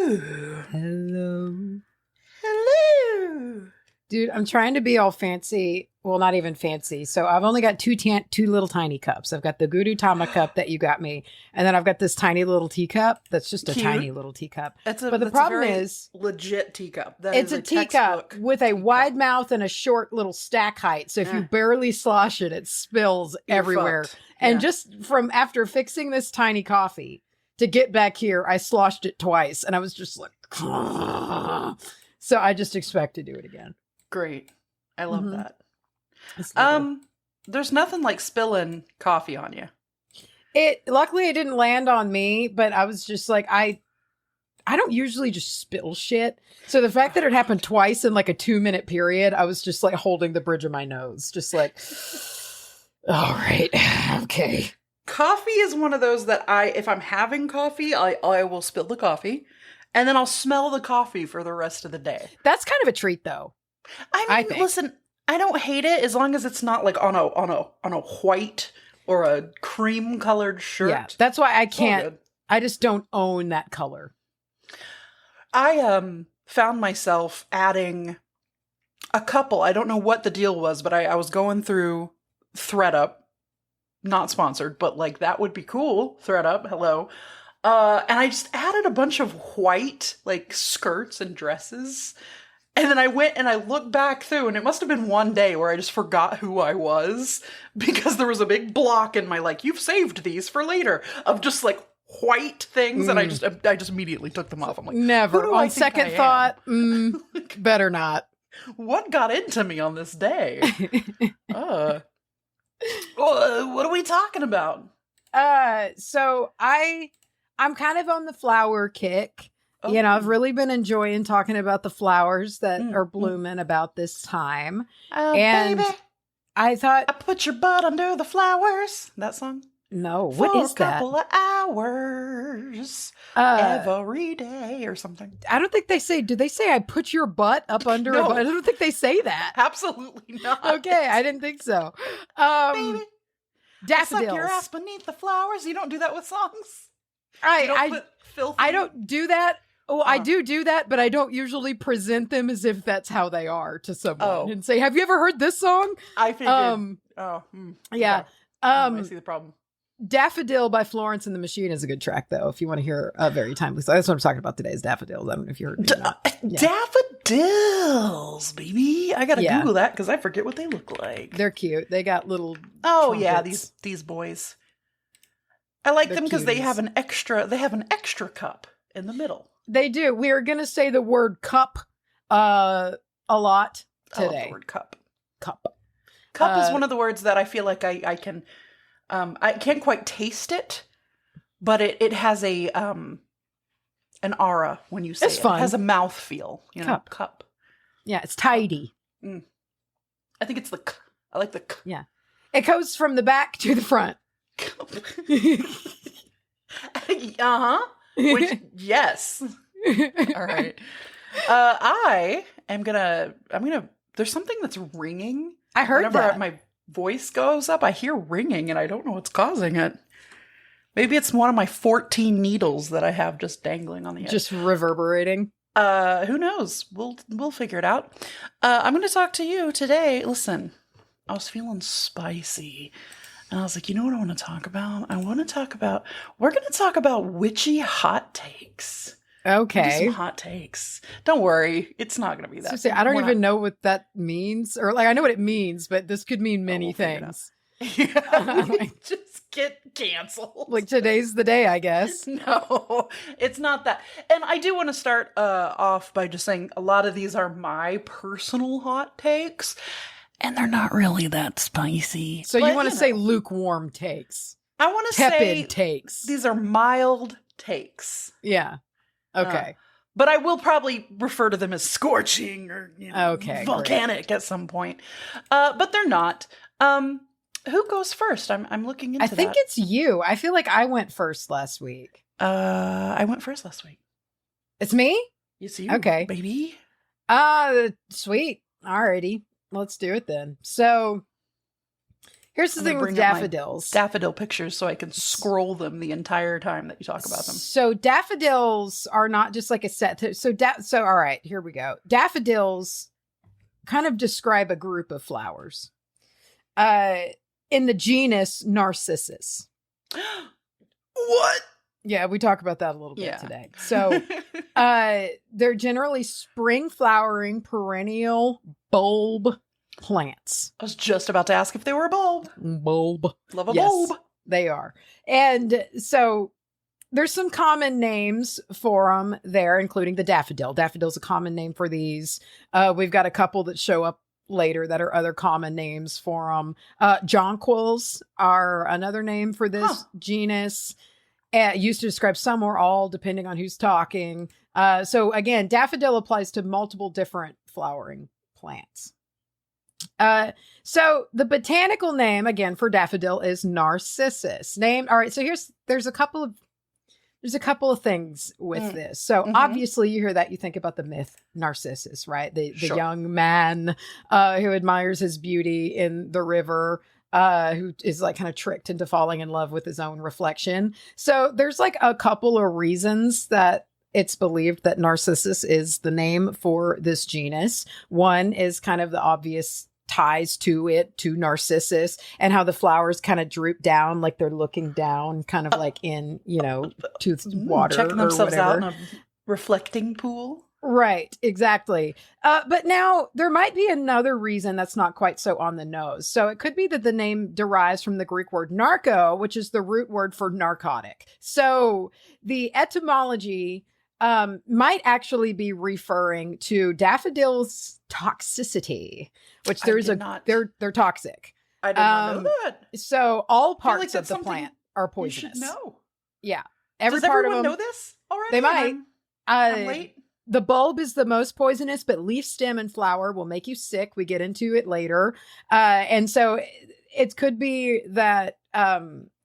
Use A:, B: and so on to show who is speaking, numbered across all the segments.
A: Hello.
B: Hello.
A: Hello.
B: Dude, I'm trying to be all fancy. Well, not even fancy. So I've only got two little tiny cups. I've got the Guru Tama cup that you got me. And then I've got this tiny little teacup. That's just a
A: Cute.
B: tiny little teacup.
A: But
B: the problem is
A: legit teacup. That
B: it's
A: is
B: a teacup with a wide mouth and a short little stack height. So if you barely slosh it, it spills everywhere.
A: Fucked.
B: And just from after fixing this tiny coffee to get back here, I sloshed it twice. And I was just like, so I just expect to do it again.
A: Great. I love that.
B: Lovely.
A: There's nothing like spilling coffee on you.
B: Luckily it didn't land on me, but I was just like, I don't usually just spill shit. So the fact that it happened twice in like a 2-minute period, I was just like holding the bridge of my nose, just like, all right, okay.
A: Coffee is one of those that if I'm having coffee, I will spill the coffee and then I'll smell the coffee for the rest of the day.
B: That's kind of a treat though.
A: I mean, listen, I don't hate it as long as it's not like on a white or a cream colored shirt.
B: Yeah, that's why I can't. I just don't own that color.
A: I found myself adding a couple. I don't know what the deal was, but I was going through ThreadUp, not sponsored, but like that would be cool. ThreadUp, hello. And I just added a bunch of white like skirts and dresses. And then I went and I looked back through, and it must have been one day where I just forgot who I was because there was a big block in my, like, you've saved these for later of just like white things. And I just immediately took them off. I'm like,
B: never. On second thought, better not.
A: What got into me on this day? What are we talking about?
B: So I'm kind of on the flower kick. Oh. You know, I've really been enjoying talking about the flowers that are blooming about this time.
A: Oh,
B: and
A: baby.
B: I thought,
A: I put your butt under the flowers. That song?
B: No, what is that?
A: For a couple of hours every day or something.
B: I don't think they say, do they say I put your butt up under a butt? I don't think they say that.
A: Absolutely not.
B: Okay, I didn't think so.
A: Baby,
B: Daffodils.
A: suck your ass beneath the flowers. You don't do that with songs.
B: I don't do that. Oh, I do that, but I don't usually present them as if that's how they are to someone and say, have you ever heard this song?
A: I figured.
B: Yeah.
A: I see the problem.
B: Daffodil by Florence and the Machine is a good track, though, if you want to hear a very timely song. That's what I'm talking about today is Daffodils. I don't know if you heard it or not.
A: Daffodils, baby. I gotta Google that because I forget what they look like.
B: They're cute. They got little
A: trumpets. Yeah, these boys. I like them because they have an extra cup in the middle.
B: They do. We are going to say the word cup a lot today.
A: I love the word cup.
B: Cup.
A: Cup is one of the words that I feel like I can, I can't quite taste it, but it has an aura when you say it.
B: Fun.
A: It has a mouth feel. You know, cup.
B: Yeah, it's tidy.
A: I think it's the k. I like the k.
B: Yeah. It goes from the back to the front.
A: Which, yes. All right. I'm gonna, there's something that's ringing.
B: I heard
A: Whenever
B: that.
A: my voice goes up, I hear ringing and I don't know what's causing it. Maybe it's one of my 14 needles that I have just dangling on the edge.
B: Just reverberating.
A: Who knows? We'll figure it out. I'm going to talk to you today. Listen, I was feeling spicy. And I was like, you know what I want to talk about? We're going to talk about witchy hot takes.
B: Okay.
A: Some hot takes. Don't worry. It's not going to be that.
B: I don't even know what that means. Or like, I know what it means, but this could mean many things.
A: Just get canceled.
B: Like today's the day, I guess.
A: No, it's not that. And I do want to start off by just saying a lot of these are my personal hot takes. And they're not really that spicy.
B: So you want to say lukewarm takes.
A: I want to say
B: tepid takes.
A: These are mild takes.
B: Yeah. Okay.
A: But I will probably refer to them as scorching or volcanic at some point. But they're not. Who goes first? I'm looking into that.
B: I think it's you. I feel like I went first last week.
A: I went first last week.
B: It's me?
A: It's you,
B: okay.
A: baby.
B: Sweet. Alrighty. Let's do it then. So Here's the
A: I'm
B: thing
A: gonna
B: with
A: bring up my
B: daffodils.
A: daffodil pictures so I can scroll them the entire time that you talk about them.
B: So daffodils are not just like a set. So all right, here we go. Daffodils kind of describe a group of flowers. In the genus Narcissus.
A: What?
B: Yeah, we talk about that a little bit today. So they're generally spring flowering perennial bulb plants.
A: I was just about to ask if they were a bulb.
B: Bulb.
A: Love a
B: Yes,
A: bulb.
B: they are. And so there's some common names for them there, including the daffodil. Daffodil's a common name for these. We've got a couple that show up later that are other common names for them. Jonquils are another name for this genus. Used to describe some or all, depending on who's talking. So again, daffodil applies to multiple different flowering plants. So the botanical name again for daffodil is Narcissus. Named. All right. So there's a couple of things with this. So obviously you hear that, you think about the myth Narcissus, right? The young man who admires his beauty in the river, who is like kind of tricked into falling in love with his own reflection. So there's like a couple of reasons that it's believed that Narcissus is the name for this genus. One is kind of the obvious ties to Narcissus and how the flowers kind of droop down, like they're looking down, kind of like in, to water,
A: checking themselves
B: or
A: out
B: whatever.
A: in a reflecting pool.
B: Right, exactly. But now there might be another reason that's not quite so on the nose. So it could be that the name derives from the Greek word narco, which is the root word for narcotic. So the etymology might actually be referring to daffodils' toxicity, which they're toxic.
A: I did not know that.
B: So all
A: I feel like
B: parts
A: that's
B: of the plant are poisonous.
A: You should know.
B: Yeah,
A: Does
B: part
A: everyone
B: of them
A: know this already?
B: They might.
A: I'm late.
B: The bulb is the most poisonous, but leaf, stem, and flower will make you sick. We get into it later. And so it could be that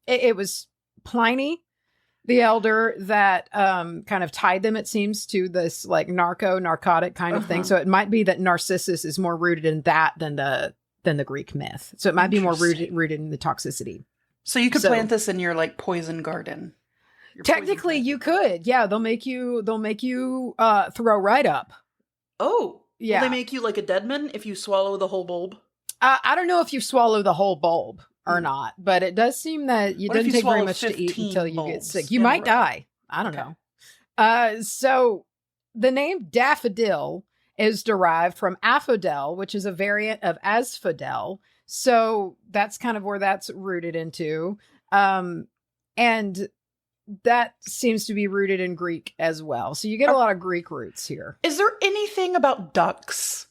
B: it was Pliny the Elder that kind of tied them, it seems, to this like narcotic kind of thing. So it might be that Narcissus is more rooted in that than the Greek myth. So it might be more rooted in the toxicity.
A: So you could plant this in your like poison garden.
B: Technically, you could. Yeah, they'll make you throw right up.
A: Oh,
B: yeah.
A: Will they make you like a deadman if you swallow the whole bulb?
B: I don't know if you swallow the whole bulb or not, but it does seem that it doesn't take very much to eat until you get sick. You might die. I don't know. So the name daffodil is derived from aphrodel, which is a variant of asphodel. So that's kind of where that's rooted into. And that seems to be rooted in Greek as well. So you get a lot of Greek roots here.
A: Is there anything about ducks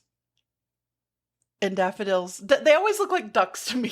A: and daffodils? They always look like ducks to me.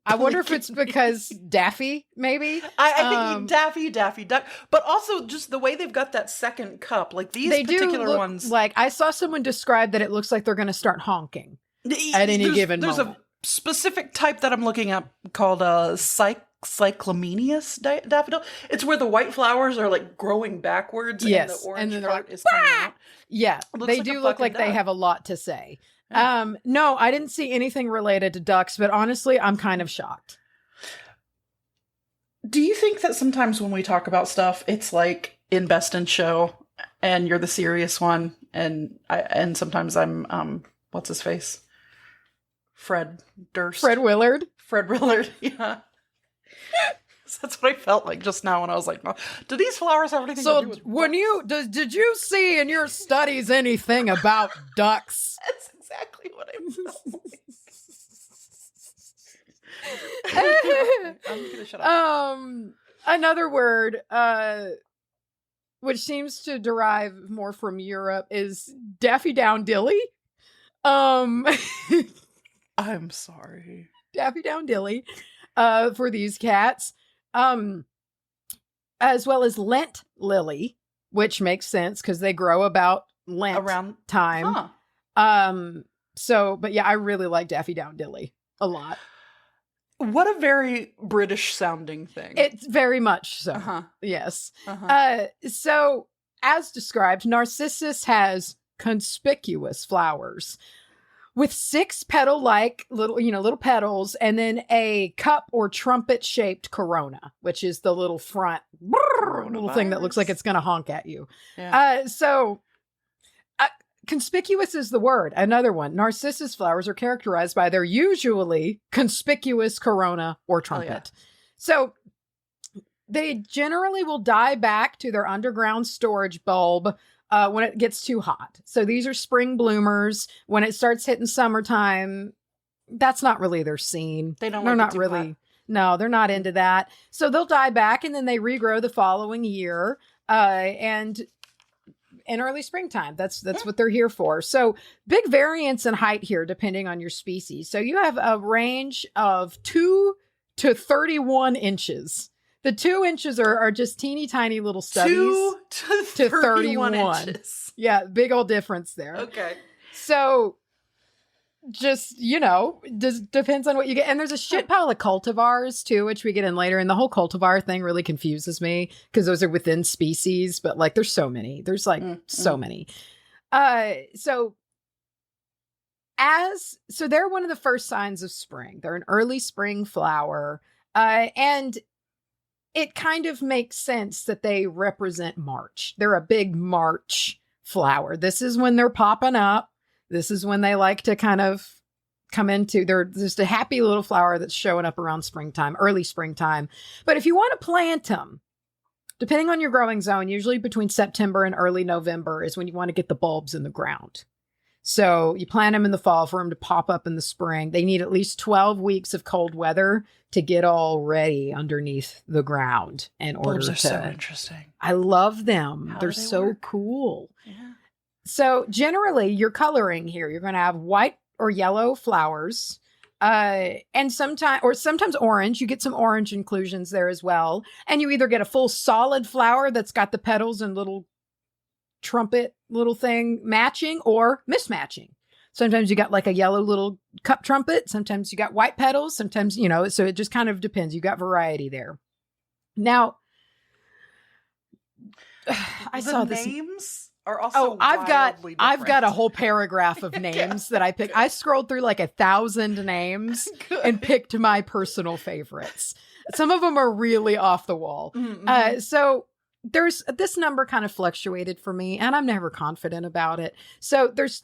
B: I wonder if it's because Daffy, maybe?
A: I think Daffy Duck. But also just the way they've got that second cup. Like these particular ones.
B: Like I saw someone describe that it looks like they're going to start honking at any given moment.
A: There's a specific type that I'm looking at called cyclamenius daffodil. It's where the white flowers are like growing backwards and the orange part is coming out.
B: Yeah, they do look like they have a lot to say. Yeah. No, I didn't see anything related to ducks, but honestly, I'm kind of shocked.
A: Do you think that sometimes when we talk about stuff, it's like in Best in Show and you're the serious one and sometimes I'm what's his face? Fred Durst.
B: Fred Willard,
A: yeah. That's what I felt like just now when I was like, oh, do these flowers have anything to do with
B: ducks? Did you see in your studies anything about ducks?
A: That's exactly what I felt like. I'm gonna shut up.
B: Another word, which seems to derive more from Europe, is daffodilly.
A: I'm sorry.
B: Daffodilly, for these cats. As well as Lent lily, which makes sense because they grow about Lent around time. But yeah, I really like daffodilly a lot.
A: What a very British sounding thing.
B: It's very much so. Yes. So as described, Narcissus has conspicuous flowers, with 6 petal-like little petals, and then a cup or trumpet-shaped corona, which is the little front little thing that looks like it's going to honk at you.
A: Yeah.
B: Conspicuous is the word. Another one. Narcissus flowers are characterized by their usually conspicuous corona or trumpet.
A: Yeah.
B: So they generally will die back to their underground storage bulb when it gets too hot. So these are spring bloomers. When it starts hitting summertime, that's not really their scene.
A: They're
B: not really. Hot. No, they're not into that. So they'll die back and then they regrow the following year. And in early springtime, that's what they're here for. So big variance in height here, depending on your species. So you have a range of 2 to 31 inches. The 2 inches are just teeny tiny little stubbies.
A: 2 to 31 inches.
B: Yeah, big old difference there.
A: Okay.
B: So just, just depends on what you get. And there's a shit pile of cultivars too, which we get in later. And the whole cultivar thing really confuses me because those are within species, but like there's so many. There's like so many. So they're one of the first signs of spring. They're an early spring flower. And it kind of makes sense that they represent March. They're a big March flower. This is when they're popping up. This is when they like to kind of come into, they're just a happy little flower that's showing up around springtime, early springtime. But if you want to plant them, depending on your growing zone, usually between September and early November is when you want to get the bulbs in the ground. So you plant them in the fall for them to pop up in the spring. They need at least 12 weeks of cold weather to get all ready underneath the ground in order
A: Bulbs are
B: to.
A: so interesting.
B: I love them.
A: How
B: They're
A: do they
B: so
A: work?
B: cool.
A: Yeah.
B: So generally, your coloring here, you're going to have white or yellow flowers, and sometimes orange. You get some orange inclusions there as well. And you either get a full solid flower that's got the petals and little trumpet little thing matching or mismatching. Sometimes you got like a yellow little cup trumpet. Sometimes you got white petals. Sometimes, so it just kind of depends. You got variety there. Now, I saw this.
A: Names are also
B: I've got a whole paragraph of
A: Okay.
B: names that I picked. I scrolled through like 1,000 names
A: Good.
B: and picked my personal favorites. Some of them are really off the wall.
A: Mm-hmm.
B: So there's this number kind of fluctuated for me, and I'm never confident about it. So there's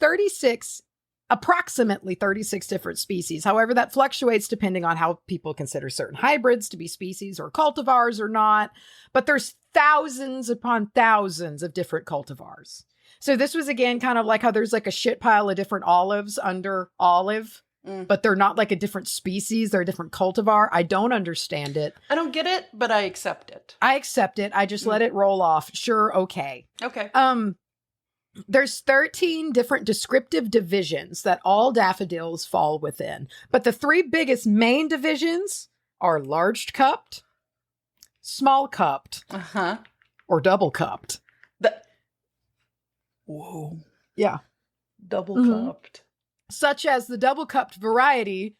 B: approximately 36 different species. However, that fluctuates depending on how people consider certain hybrids to be species or cultivars or not. But there's thousands upon thousands of different cultivars. So this was, again, kind of like how there's like a shit pile of different olives under olive, but they're not like a different species. They're a different cultivar. I don't understand it.
A: I don't get it, but I accept it.
B: I accept it. I just let it roll off. Sure. Okay.
A: Okay.
B: There's 13 different descriptive divisions that all daffodils fall within. But the 3 biggest main divisions are large cupped, small cupped,
A: Uh-huh.
B: or double cupped.
A: Whoa.
B: Yeah.
A: Double
B: Mhm.
A: cupped.
B: Such as the double cupped variety,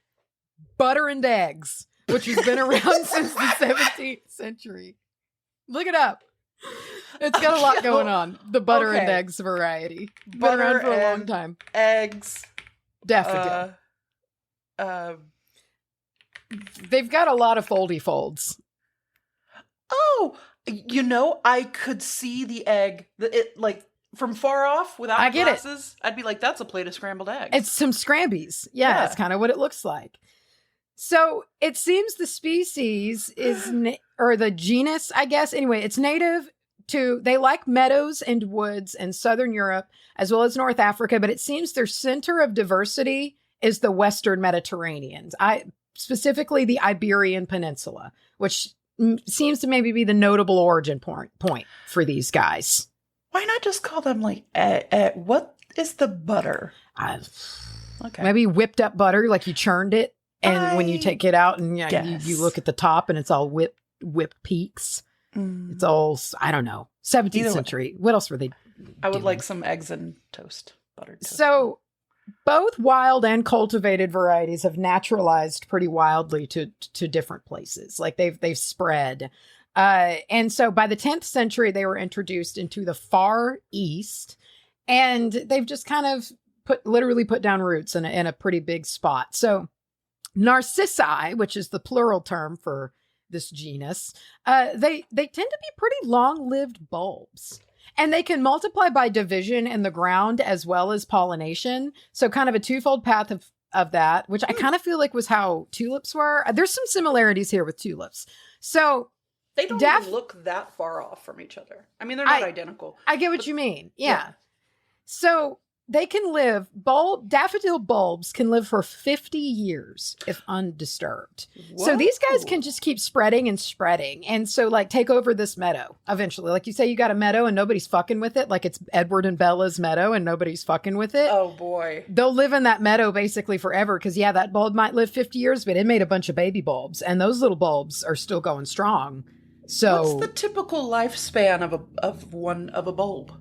B: butter and eggs, which has been around since the 17th century. Look it up. It's got a lot going on. The butter and
A: Okay.
B: eggs variety. Been
A: Butter
B: around for a long
A: and
B: time.
A: Eggs.
B: Daffodil.
A: Uh,
B: They've got a lot of foldy folds.
A: oh, I could see the egg. From far off without
B: I
A: the
B: get it.
A: glasses. I'd be like, that's a plate of scrambled eggs.
B: It's some scrambies. Yeah,
A: Yeah.
B: that's kind of what it looks like. So it seems the species is, or the genus, I guess. Anyway, it's native to, they like meadows and woods in Southern Europe, as well as North Africa, but it seems their center of diversity is the Western Mediterranean. Specifically the Iberian Peninsula, which seems to maybe be the notable origin point for these guys.
A: Why not just call them like, what is the butter? Okay.
B: Maybe whipped up butter, like you churned it. And when you take it out and you look at the top and it's all whipped peaks. It's all, I don't know, 17th
A: Either way.
B: century. What else were they
A: I would
B: doing?
A: like some eggs and toast. Buttered toast.
B: So both wild and cultivated varieties have naturalized pretty wildly to different places. Like they've spread. And so by the 10th century, they were introduced into the Far East, and they've just kind of literally put down roots in a pretty big spot. So narcissi, which is the plural term for this genus, they tend to be pretty long-lived bulbs. And they can multiply by division in the ground as well as pollination. So kind of a twofold path of that, which I kind of feel like was how tulips were. There's some similarities here with tulips. So
A: they don't even look that far off from each other. I mean, they're not identical.
B: I get what you mean. Yeah. So they can live, daffodil bulbs can live for 50 years if undisturbed. Whoa. So these guys can just keep spreading and spreading. And so like take over this meadow eventually. Like you say, you got a meadow and nobody's fucking with it. Like it's Edward and Bella's meadow and nobody's fucking with it.
A: Oh boy.
B: They'll live in that meadow basically forever. Cause yeah, that bulb might live 50 years, but it made a bunch of baby bulbs and those little bulbs are still going strong. So
A: what's the typical lifespan of a bulb?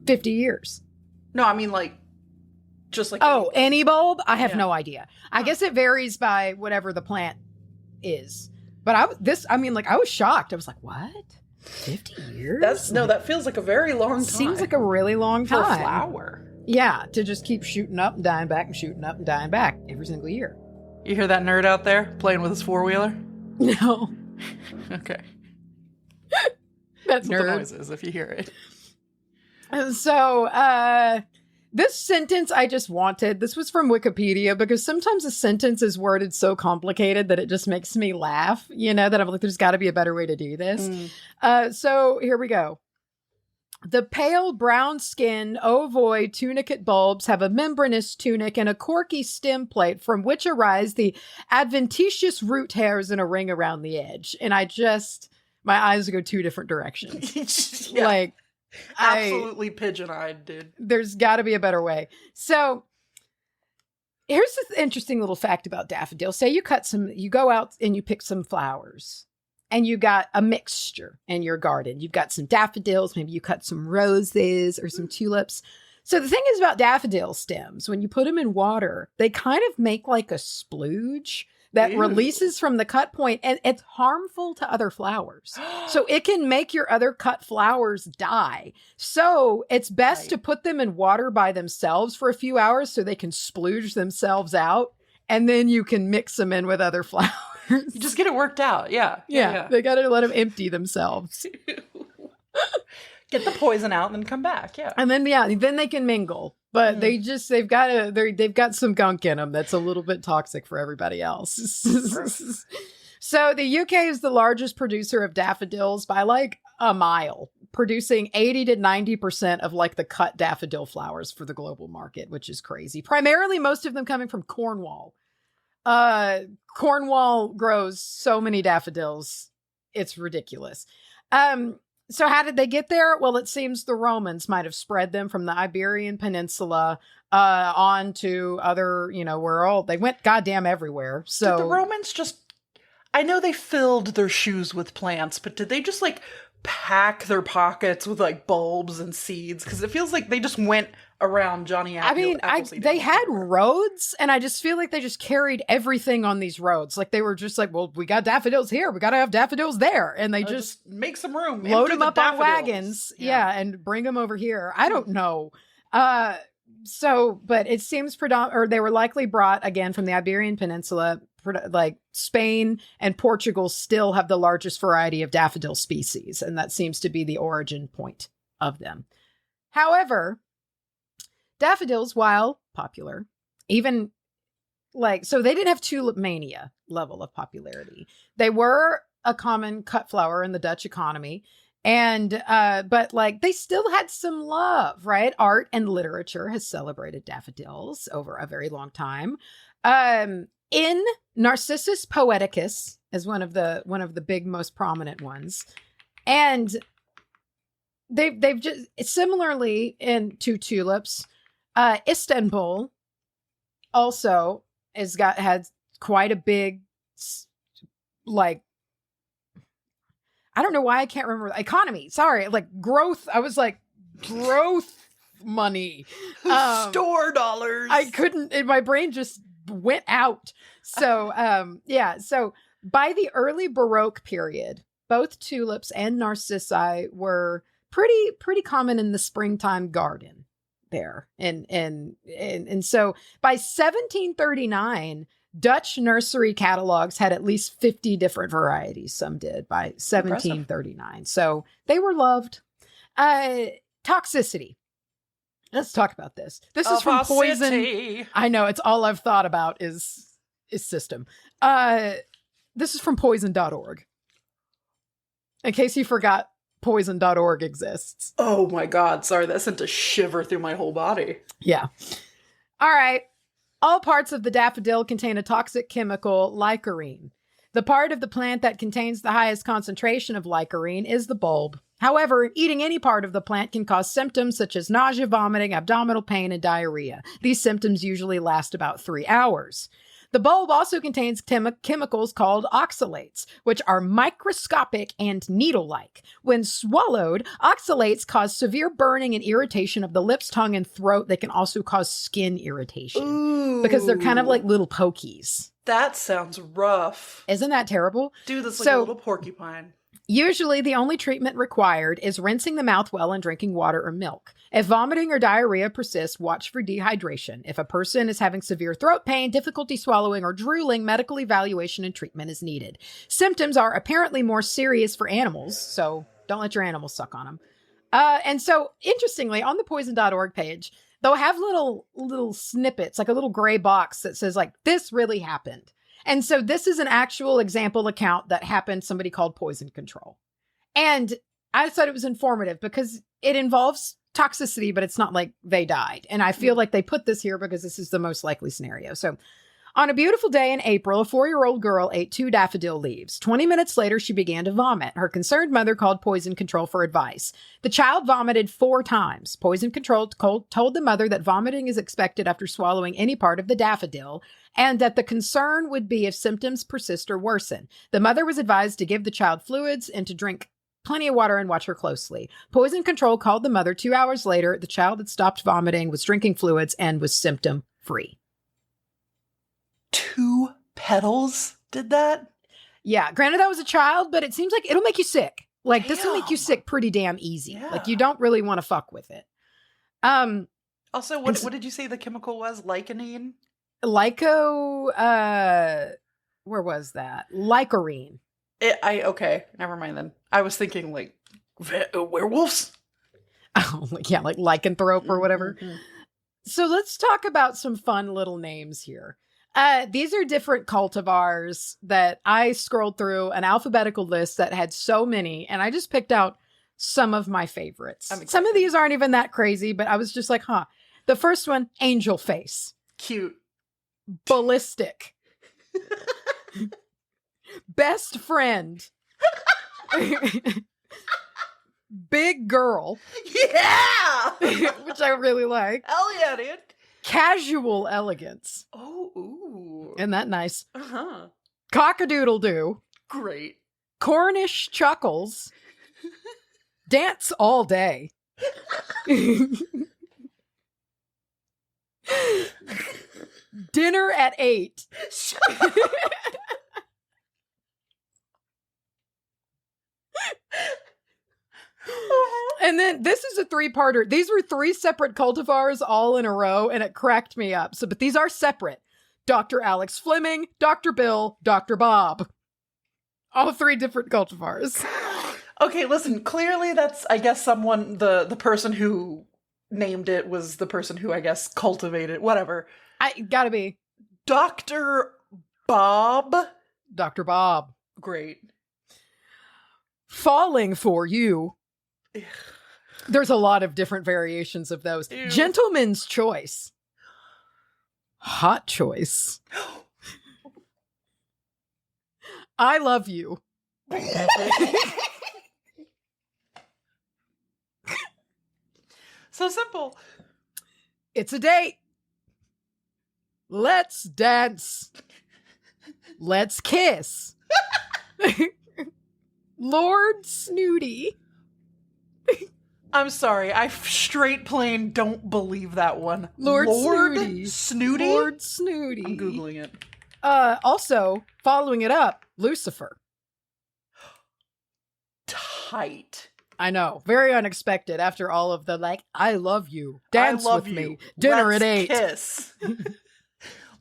B: 50 years.
A: No, I mean like just like
B: any bulb? I have no idea. I guess it varies by whatever the plant is. But I was shocked. I was like, what? 50 years?
A: That feels like a very long time.
B: Seems like a really long time.
A: For a flower.
B: Yeah, to just keep shooting up and dying back and shooting up and dying back every single year.
A: You hear that nerd out there playing with his four-wheeler?
B: No.
A: Okay.
B: That's
A: what the noise is if you hear it.
B: And so, this sentence I just wanted, this was from Wikipedia because sometimes a sentence is worded so complicated that it just makes me laugh, that I'm like, there's got to be a better way to do this. So here we go. The pale brown skin ovoid tunicate bulbs have a membranous tunic and a corky stem plate from which arise the adventitious root hairs in a ring around the edge. And my eyes go two different directions.
A: Yeah.
B: Like,
A: absolutely pigeon-eyed, dude.
B: There's got to be a better way. So here's this interesting little fact about daffodils. Say you go out and you pick some flowers and you got a mixture in your garden. You've got some daffodils, maybe you cut some roses or some tulips. So the thing is about daffodil stems, when you put them in water, they kind of make like a splooge that releases from the cut point, and it's harmful to other flowers. So it can make your other cut flowers die. So it's best to put them in water by themselves for a few hours so they can splooge themselves out, and then you can mix them in with other flowers.
A: You just get it worked out. Yeah.
B: They got to let them empty themselves.
A: Get the poison out and then come back. Yeah.
B: And then, then they can mingle. But they've got some gunk in them that's a little bit toxic for everybody else. So the UK is the largest producer of daffodils by like a mile, producing 80 to 90% of like the cut daffodil flowers for the global market, which is crazy. Primarily, most of them coming from Cornwall. Cornwall grows so many daffodils. It's ridiculous. So how did they get there? Well, it seems the Romans might have spread them from the Iberian Peninsula on to other, they went goddamn everywhere. So
A: did the Romans I know they filled their shoes with plants, but did they just like pack their pockets with like bulbs and seeds? Because it feels like they just went around Johnny Appleseed.
B: They had roads, and I just feel like they just carried everything on these roads. Like they were just like, well, we got daffodils here, we got to have daffodils there, and they just
A: make some room,
B: load them up on wagons, and bring them over here. I don't know. But it seems they were likely brought again from the Iberian Peninsula. Like Spain and Portugal still have the largest variety of daffodil species, and that seems to be the origin point of them. However, daffodils, while popular, even so they didn't have tulip mania level of popularity. They were a common cut flower in the Dutch economy. And, but like they still had some love, right? Art and literature has celebrated daffodils over a very long time. In Narcissus poeticus is one of the big, most prominent ones. And they've just similarly to tulips, Istanbul also had quite a big, like, I don't know why I can't remember economy. Sorry, like growth. I was like growth money,
A: store dollars.
B: I couldn't. My brain just went out. So So by the early Baroque period, both tulips and narcissi were pretty common in the springtime garden. there. And so by 1739, Dutch nursery catalogs had at least 50 different varieties. Some did by 1739. Impressive. So they were loved. Toxicity. Let's talk about this. This is from Poison.
A: City.
B: I know, it's all I've thought about is system. This is from poison.org. In case you forgot, poison.org exists.
A: Oh my God. Sorry, that sent a shiver through my whole body.
B: Yeah. All right. All parts of the daffodil contain a toxic chemical, licorine. The part of the plant that contains the highest concentration of licorine is the bulb. However, eating any part of the plant can cause symptoms such as nausea, vomiting, abdominal pain, and diarrhea. These symptoms usually last about 3 hours. The bulb also contains chemicals called oxalates, which are microscopic and needle-like. When swallowed, oxalates cause severe burning and irritation of the lips, tongue, and throat. They can also cause skin irritation.
A: Ooh.
B: Because they're kind of like little pokies.
A: That sounds rough.
B: Isn't that terrible?
A: Dude, that's like a little porcupine.
B: Usually, the only treatment required is rinsing the mouth well and drinking water or milk. If vomiting or diarrhea persists, watch for dehydration. If a person is having severe throat pain, difficulty swallowing, or drooling, medical evaluation and treatment is needed. Symptoms are apparently more serious for animals, so don't let your animals suck on them. And so, interestingly, on the poison.org page, they'll have little snippets, like a little gray box that says, like, this really happened. And so this is an actual example account that happened, somebody called Poison Control. And I thought it was informative because it involves toxicity, but it's not like they died. And I feel like they put this here because this is the most likely scenario. So on a beautiful day in April, a 4-year-old girl ate 2 daffodil leaves. 20 minutes later, she began to vomit. Her concerned mother called Poison Control for advice. The child vomited 4 times. Poison Control told the mother that vomiting is expected after swallowing any part of the daffodil, and that the concern would be if symptoms persist or worsen. The mother was advised to give the child fluids and to drink plenty of water and watch her closely. Poison Control called the mother 2 hours later. The child had stopped vomiting, was drinking fluids, and was symptom-free.
A: 2 petals did that?
B: Yeah. Granted, that was a child, but it seems like it'll make you sick. Like, this will make you sick pretty damn easy. Yeah. Like, you don't really want to fuck with it.
A: Also, what did you say the chemical was? Liconine?
B: Where was that? Licorine.
A: Okay, never mind then. I was thinking like werewolves.
B: Oh, yeah, like lycanthrope or whatever. Mm-hmm. So let's talk about some fun little names here. These are different cultivars that I scrolled through an alphabetical list that had so many, and I just picked out some of my favorites. Some of these aren't even that crazy, but I was just like, huh. The first one, Angel Face.
A: Cute.
B: Ballistic. Best Friend. Big Girl.
A: Yeah!
B: Which I really like.
A: Hell yeah, dude.
B: Casual Elegance.
A: Oh, ooh.
B: Isn't that nice?
A: Uh-huh.
B: Cock-a-doodle-doo.
A: Great.
B: Cornish Chuckles. Dance All Day. Dinner at 8. And then this is a 3-parter. These were 3 separate cultivars all in a row, and it cracked me up. But these are separate. Dr. Alex Fleming, Dr. Bill, Dr. Bob. All 3 different cultivars.
A: Okay, listen, clearly that's, I guess, someone, the person who named it was the person who, I guess, cultivated, whatever.
B: Gotta be.
A: Dr. Bob?
B: Dr. Bob.
A: Great.
B: Falling for You. There's a lot of different variations of those. Ew. Gentleman's Choice. Hot Choice. I Love You.
A: So simple.
B: It's a date. Let's dance. Let's kiss. Lord Snooty.
A: I'm sorry, I straight plain don't believe that one.
B: Lord
A: Snooty?
B: Lord Snooty.
A: I'm Googling it.
B: Also, following it up, Lucifer.
A: Tight.
B: I know. Very unexpected after all of the, like, I love you. Dance
A: I love
B: with
A: you.
B: me. Dinner
A: Let's
B: at 8.
A: Kiss.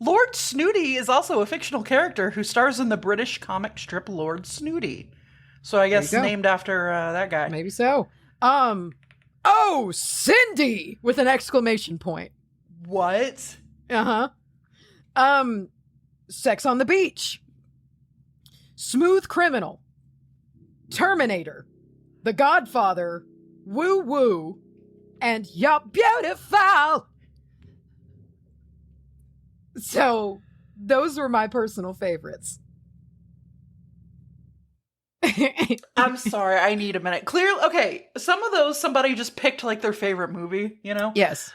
A: Lord Snooty is also a fictional character who stars in the British comic strip Lord Snooty. So I guess named after that guy.
B: Maybe so. Oh, Cindy! With an exclamation point.
A: What?
B: Uh-huh. Sex on the Beach. Smooth Criminal. Terminator. The Godfather. Woo Woo. And You're Beautiful. So, those were my personal favorites.
A: I'm sorry, I need a minute. Clearly, okay, some of those, somebody just picked like their favorite movie, you know?
B: Yes.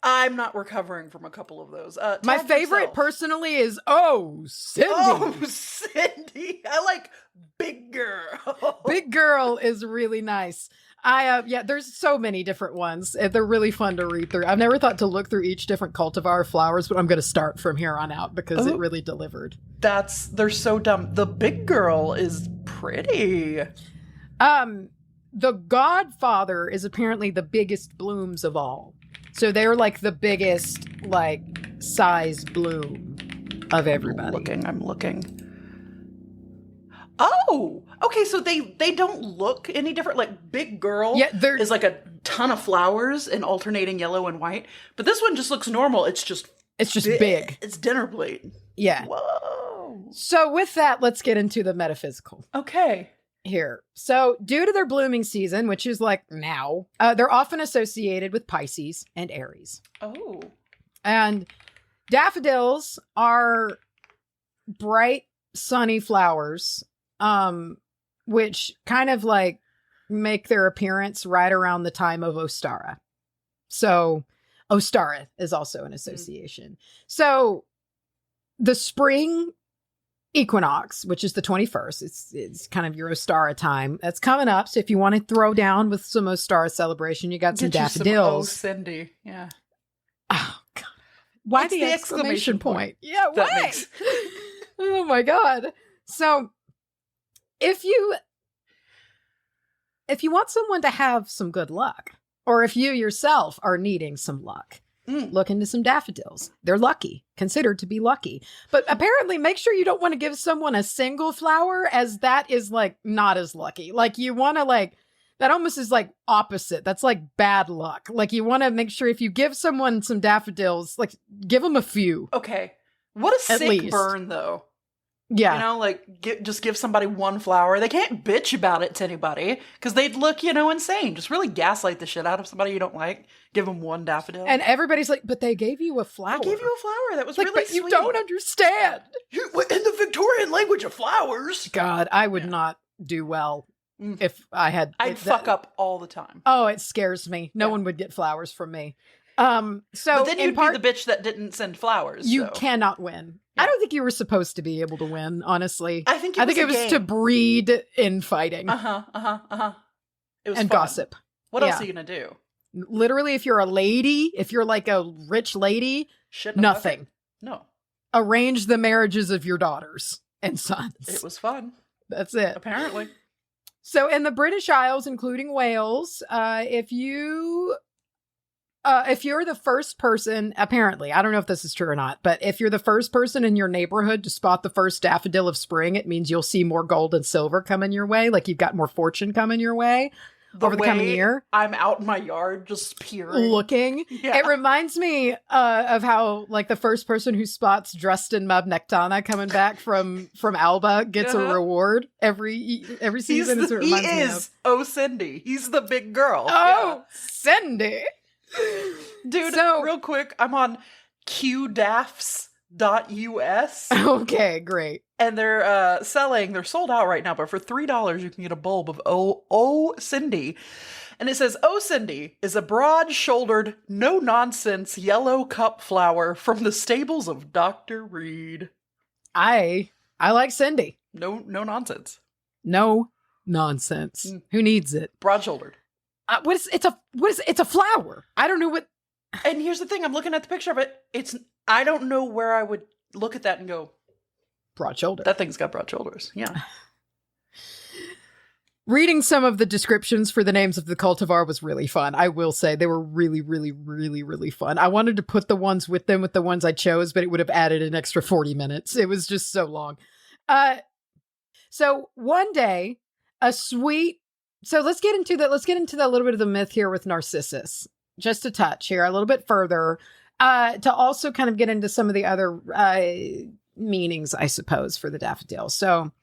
A: I'm not recovering from a couple of those.
B: My favorite
A: yourself.
B: Personally is Cindy.
A: Oh, Cindy. I like Big Girl.
B: Big Girl is really nice. There's so many different ones. They're really fun to read through. I've never thought to look through each different cultivar of flowers, but I'm going to start from here on out because it really delivered.
A: They're so dumb. The Big Girl is pretty.
B: The Godfather is apparently the biggest blooms of all. So they're like the biggest, like, size bloom of everybody.
A: I'm looking. Oh, okay. So they don't look any different. Like Big Girl is like a ton of flowers in alternating yellow and white, but this one just looks normal. It's just
B: big.
A: It's dinner plate.
B: Yeah.
A: Whoa.
B: So with that, let's get into the metaphysical.
A: Okay.
B: Here. So due to their blooming season, which is like now, they're often associated with Pisces and Aries.
A: Oh.
B: And daffodils are bright, sunny flowers, which kind of like make their appearance right around the time of Ostara. So Ostara is also an association. So the spring equinox, which is the 21st, it's kind of your Ostara time. That's coming up. So if you want to throw down with some Ostara celebration, you got some daffodils.
A: Cindy. Yeah.
B: Oh, God. Why
A: it's
B: the exclamation point? Yeah, why? Oh, my God. So if you want someone to have some good luck, or if you yourself are needing some luck, look into some daffodils. They're lucky, considered to be lucky. But apparently make sure you don't want to give someone a single flower, as that is like not as lucky. Like you want to that almost is like opposite. That's like bad luck. Like you want to make sure if you give someone some daffodils, like give them a few.
A: Okay. What a sick burn though.
B: Yeah.
A: You know, like, just give somebody one flower. They can't bitch about it to anybody because they'd look, insane. Just really gaslight the shit out of somebody you don't like. Give them one daffodil.
B: And everybody's like, but they gave you a flower.
A: They gave you a flower. That was
B: like,
A: really
B: but
A: sweet.
B: You don't understand.
A: In the Victorian language of flowers.
B: God, I would not do well if I had.
A: I'd fuck up all the time.
B: Oh, it scares me. No one would get flowers from me. But
A: then you'd be the bitch that didn't send flowers.
B: You cannot win. Yeah. I don't think you were supposed to be able to win, honestly.
A: I think it was
B: to breed infighting.
A: It was
B: and
A: fun.
B: Gossip.
A: What else are you gonna do?
B: Literally, if you're a lady, if you're like a rich lady, nothing.
A: No.
B: Arrange the marriages of your daughters and sons.
A: It was fun.
B: That's it.
A: Apparently.
B: So in the British Isles, including Wales, if you're the first person, apparently, I don't know if this is true or not, but if you're the first person in your neighborhood to spot the first daffodil of spring, it means you'll see more gold and silver coming your way. Like you've got more fortune coming your way over the coming year.
A: I'm out in my yard just peering.
B: Looking. Yeah. It reminds me of how like the first person who spots Dresden Mabnektana coming back from Alba gets a reward every season.
A: He is Cindy. He's the big girl.
B: Oh, yeah. Cindy.
A: Dude, real quick, I'm on qdaffs.us.
B: Okay, great.
A: And they're sold out right now, but for $3 you can get a bulb of Cindy. And it says, Cindy is a broad-shouldered, no-nonsense yellow cup flower from the stables of Dr. Reed.
B: I like Cindy.
A: No nonsense.
B: No nonsense. Who needs it?
A: Broad-shouldered.
B: It's a flower. I don't know what.
A: And here's the thing. I'm looking at the picture of it. I don't know where I would look at that and go,
B: broad shoulder.
A: That thing's got broad shoulders. Yeah.
B: Reading some of the descriptions for the names of the cultivar was really fun. I will say they were really, really, really, really fun. I wanted to put the ones with them with the ones I chose, but it would have added an extra 40 minutes. It was just so long. So one day, so let's get into that. Let's get into that little bit of the myth here with Narcissus. Just a touch here, a little bit further, to also kind of get into some of the other meanings, I suppose, for the daffodil. So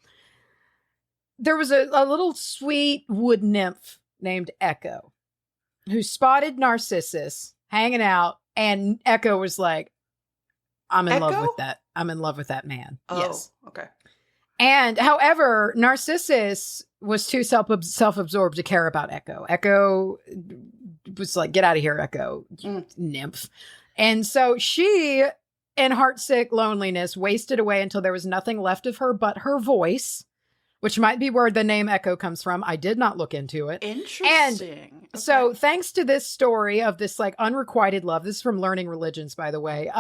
B: there was a little sweet wood nymph named Echo who spotted Narcissus hanging out, and Echo was like, I'm in love with that. I'm in love with that man.
A: Oh,
B: yes.
A: Okay.
B: And however, Narcissus was too self-absorbed to care about Echo. Echo was like, get out of here, Echo, you nymph. And so she, in heartsick loneliness, wasted away until there was nothing left of her but her voice, which might be where the name Echo comes from. I did not look into it.
A: Interesting.
B: And so thanks to this story of this like unrequited love, this is from Learning Religions, by the way,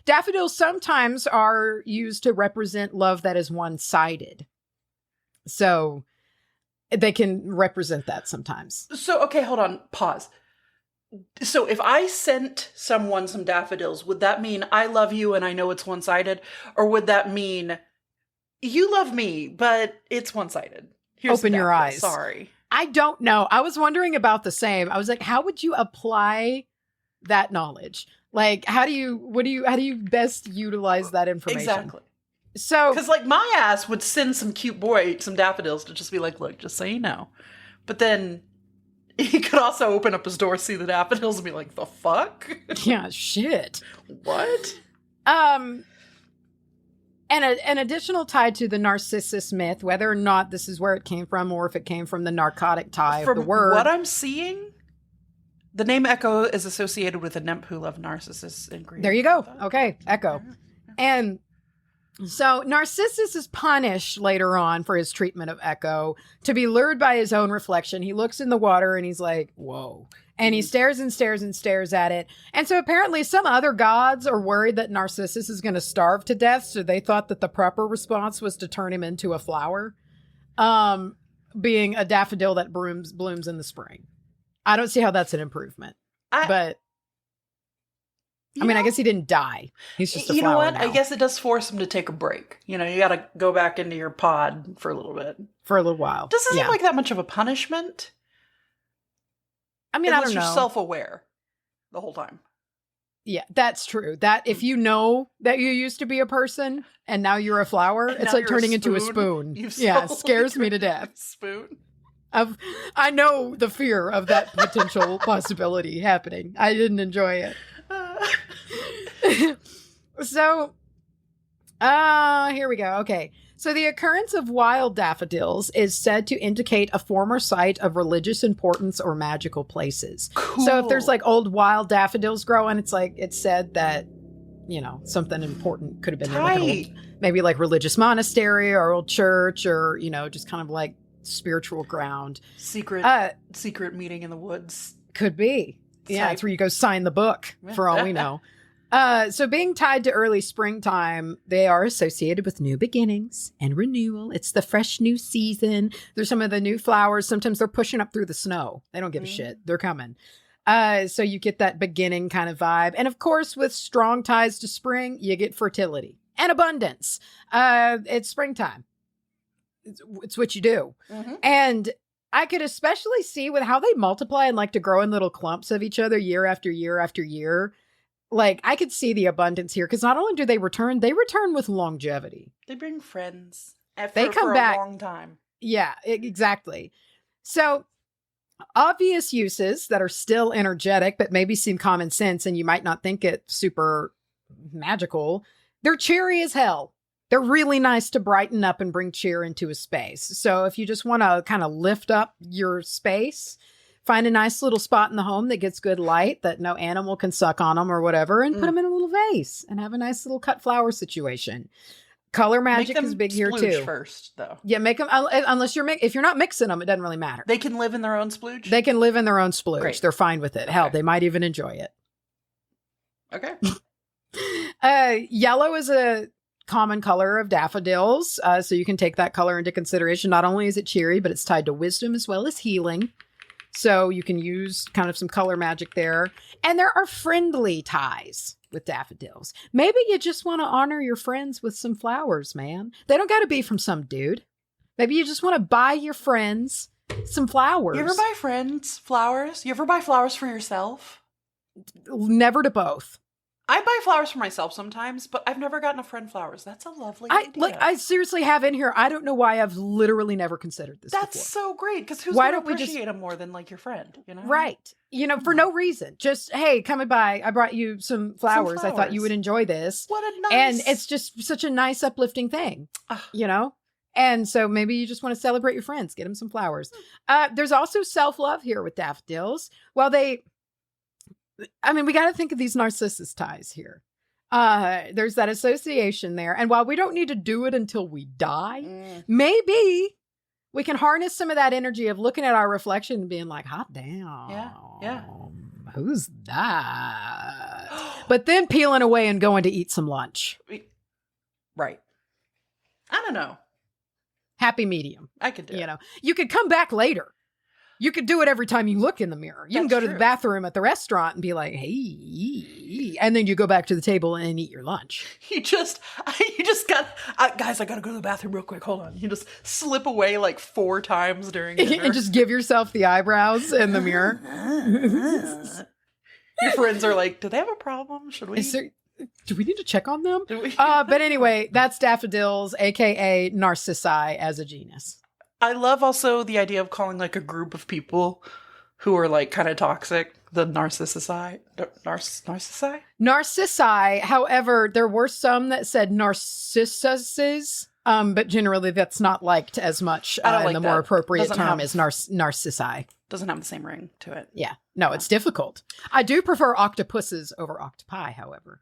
B: daffodils sometimes are used to represent love that is one-sided. So they can represent that sometimes.
A: So, okay, hold on. Pause. So if I sent someone some daffodils, would that mean I love you and I know it's one-sided? Or would that mean you love me, but it's one-sided?
B: Open your eyes.
A: Sorry.
B: I don't know. I was wondering about the same. I was like, how would you apply that knowledge? Like, how do you best utilize that information?
A: Exactly.
B: So,
A: because like my ass would send some cute boy some daffodils to just be like, look, just so you know. But then he could also open up his door, see the daffodils, and be like, the fuck?
B: Yeah, shit.
A: What?
B: And an additional tie to the Narcissus myth, whether or not this is where it came from, or if it came from the narcotic tie of the word.
A: From what I'm seeing, the name Echo is associated with a nymph who loved Narcissus in Greek.
B: There you go. Okay, Echo. And so Narcissus is punished later on for his treatment of Echo. To be lured by his own reflection, he looks in the water and he's like, whoa. And he stares and stares and stares at it. And so apparently some other gods are worried that Narcissus is going to starve to death. So they thought that the proper response was to turn him into a flower, being a daffodil that blooms in the spring. I don't see how that's an improvement. I guess he didn't die. He's just a flower. You know what?
A: Now. I guess it does force him to take a break. You know, you got to go back into your pod for a little bit.
B: For a little while.
A: Doesn't seem like that much of a punishment.
B: I mean,
A: unless
B: I don't know.
A: You're self-aware the whole time.
B: Yeah, that's true. That if you know that you used to be a person and now you're a flower, it's like turning into a spoon. Yeah, it scares me to death.
A: Spoon.
B: I know the fear of that potential possibility happening. I didn't enjoy it. So, here we go. Okay. So the occurrence of wild daffodils is said to indicate a former site of religious importance or magical places.
A: Cool.
B: So if there's like old wild daffodils growing, it's said that, you know, something important could have been there. Like maybe like religious monastery or old church or, you know, just kind of like spiritual ground.
A: Secret meeting in the woods.
B: Could be. Yeah, it's where you go sign the book for all we know. So being tied to early springtime, they are associated with new beginnings and renewal. It's the fresh new season. There's some of the new flowers. Sometimes they're pushing up through the snow. They don't give a shit. They're coming. So you get that beginning kind of vibe. And of course, with strong ties to spring, you get fertility and abundance. It's springtime. It's what you do. Mm-hmm. And I could especially see with how they multiply and like to grow in little clumps of each other year after year after year. Like, I could see the abundance here, because not only do they return with longevity.
A: They bring friends.
B: They come back
A: a long time.
B: Yeah, exactly. So, obvious uses that are still energetic, but maybe seem common sense, and you might not think it super magical. They're cheery as hell. They're really nice to brighten up and bring cheer into a space. So, if you just want to kind of lift up your space, find a nice little spot in the home that gets good light, that no animal can suck on them or whatever, and put them in a little vase and have a nice little cut flower situation. Color magic is big here too.
A: First, though.
B: Yeah, make them, unless if you're not mixing them, it doesn't really matter.
A: They can live in their own splooge?
B: They can live in their own splooge.
A: Great.
B: They're fine with it. Okay. Hell, they might even enjoy it.
A: Okay.
B: Yellow is a common color of daffodils. So you can take that color into consideration. Not only is it cheery, but it's tied to wisdom as well as healing. So you can use kind of some color magic there. And there are friendly ties with daffodils. Maybe you just want to honor your friends with some flowers, man. They don't got to be from some dude. Maybe you just want to buy your friends some flowers.
A: You ever buy friends flowers? You ever buy flowers for yourself?
B: Never to both.
A: I buy flowers for myself sometimes, but I've never gotten a friend flowers. That's a lovely idea.
B: I seriously have in here. I don't know why I've literally never considered this
A: That's
B: before.
A: so great, because who's
B: Why
A: going to
B: don't we
A: appreciate them more than like your friend, you know?
B: Right. You know, for no reason. Just, hey, coming by. I brought you some flowers. I thought you would enjoy this.
A: What a nice...
B: And it's just such a nice, uplifting thing, you know? And so maybe you just want to celebrate your friends. Get them some flowers. There's also self-love here with daffodils. Well, we got to think of these narcissus ties here. There's that association there. And while we don't need to do it until we die, maybe we can harness some of that energy of looking at our reflection and being like, hot damn.
A: Yeah.
B: Who's that? But then peeling away and going to eat some lunch.
A: Right. I don't know.
B: Happy medium.
A: I could do it.
B: You know, you could come back later. You could do it every time you look in the mirror. You can go to the bathroom at the restaurant and be like, hey, and then you go back to the table and eat your lunch.
A: You just got, guys, I got to go to the bathroom real quick. Hold on. You just slip away like 4 times during dinner.
B: And just give yourself the eyebrows in the mirror.
A: Your friends are like, do they have a problem? Should we?
B: Do we need to check on them? But anyway, that's daffodils, aka narcissi as a genus.
A: I love also the idea of calling like a group of people who are like kind of toxic the narcissi.
B: Narcissi. However, there were some that said narcissuses, but generally that's not liked as much.
A: I don't like
B: the
A: that.
B: more appropriate term is narcissi.
A: Doesn't have the same ring to it.
B: Yeah. No, it's difficult. I do prefer octopuses over octopi, however.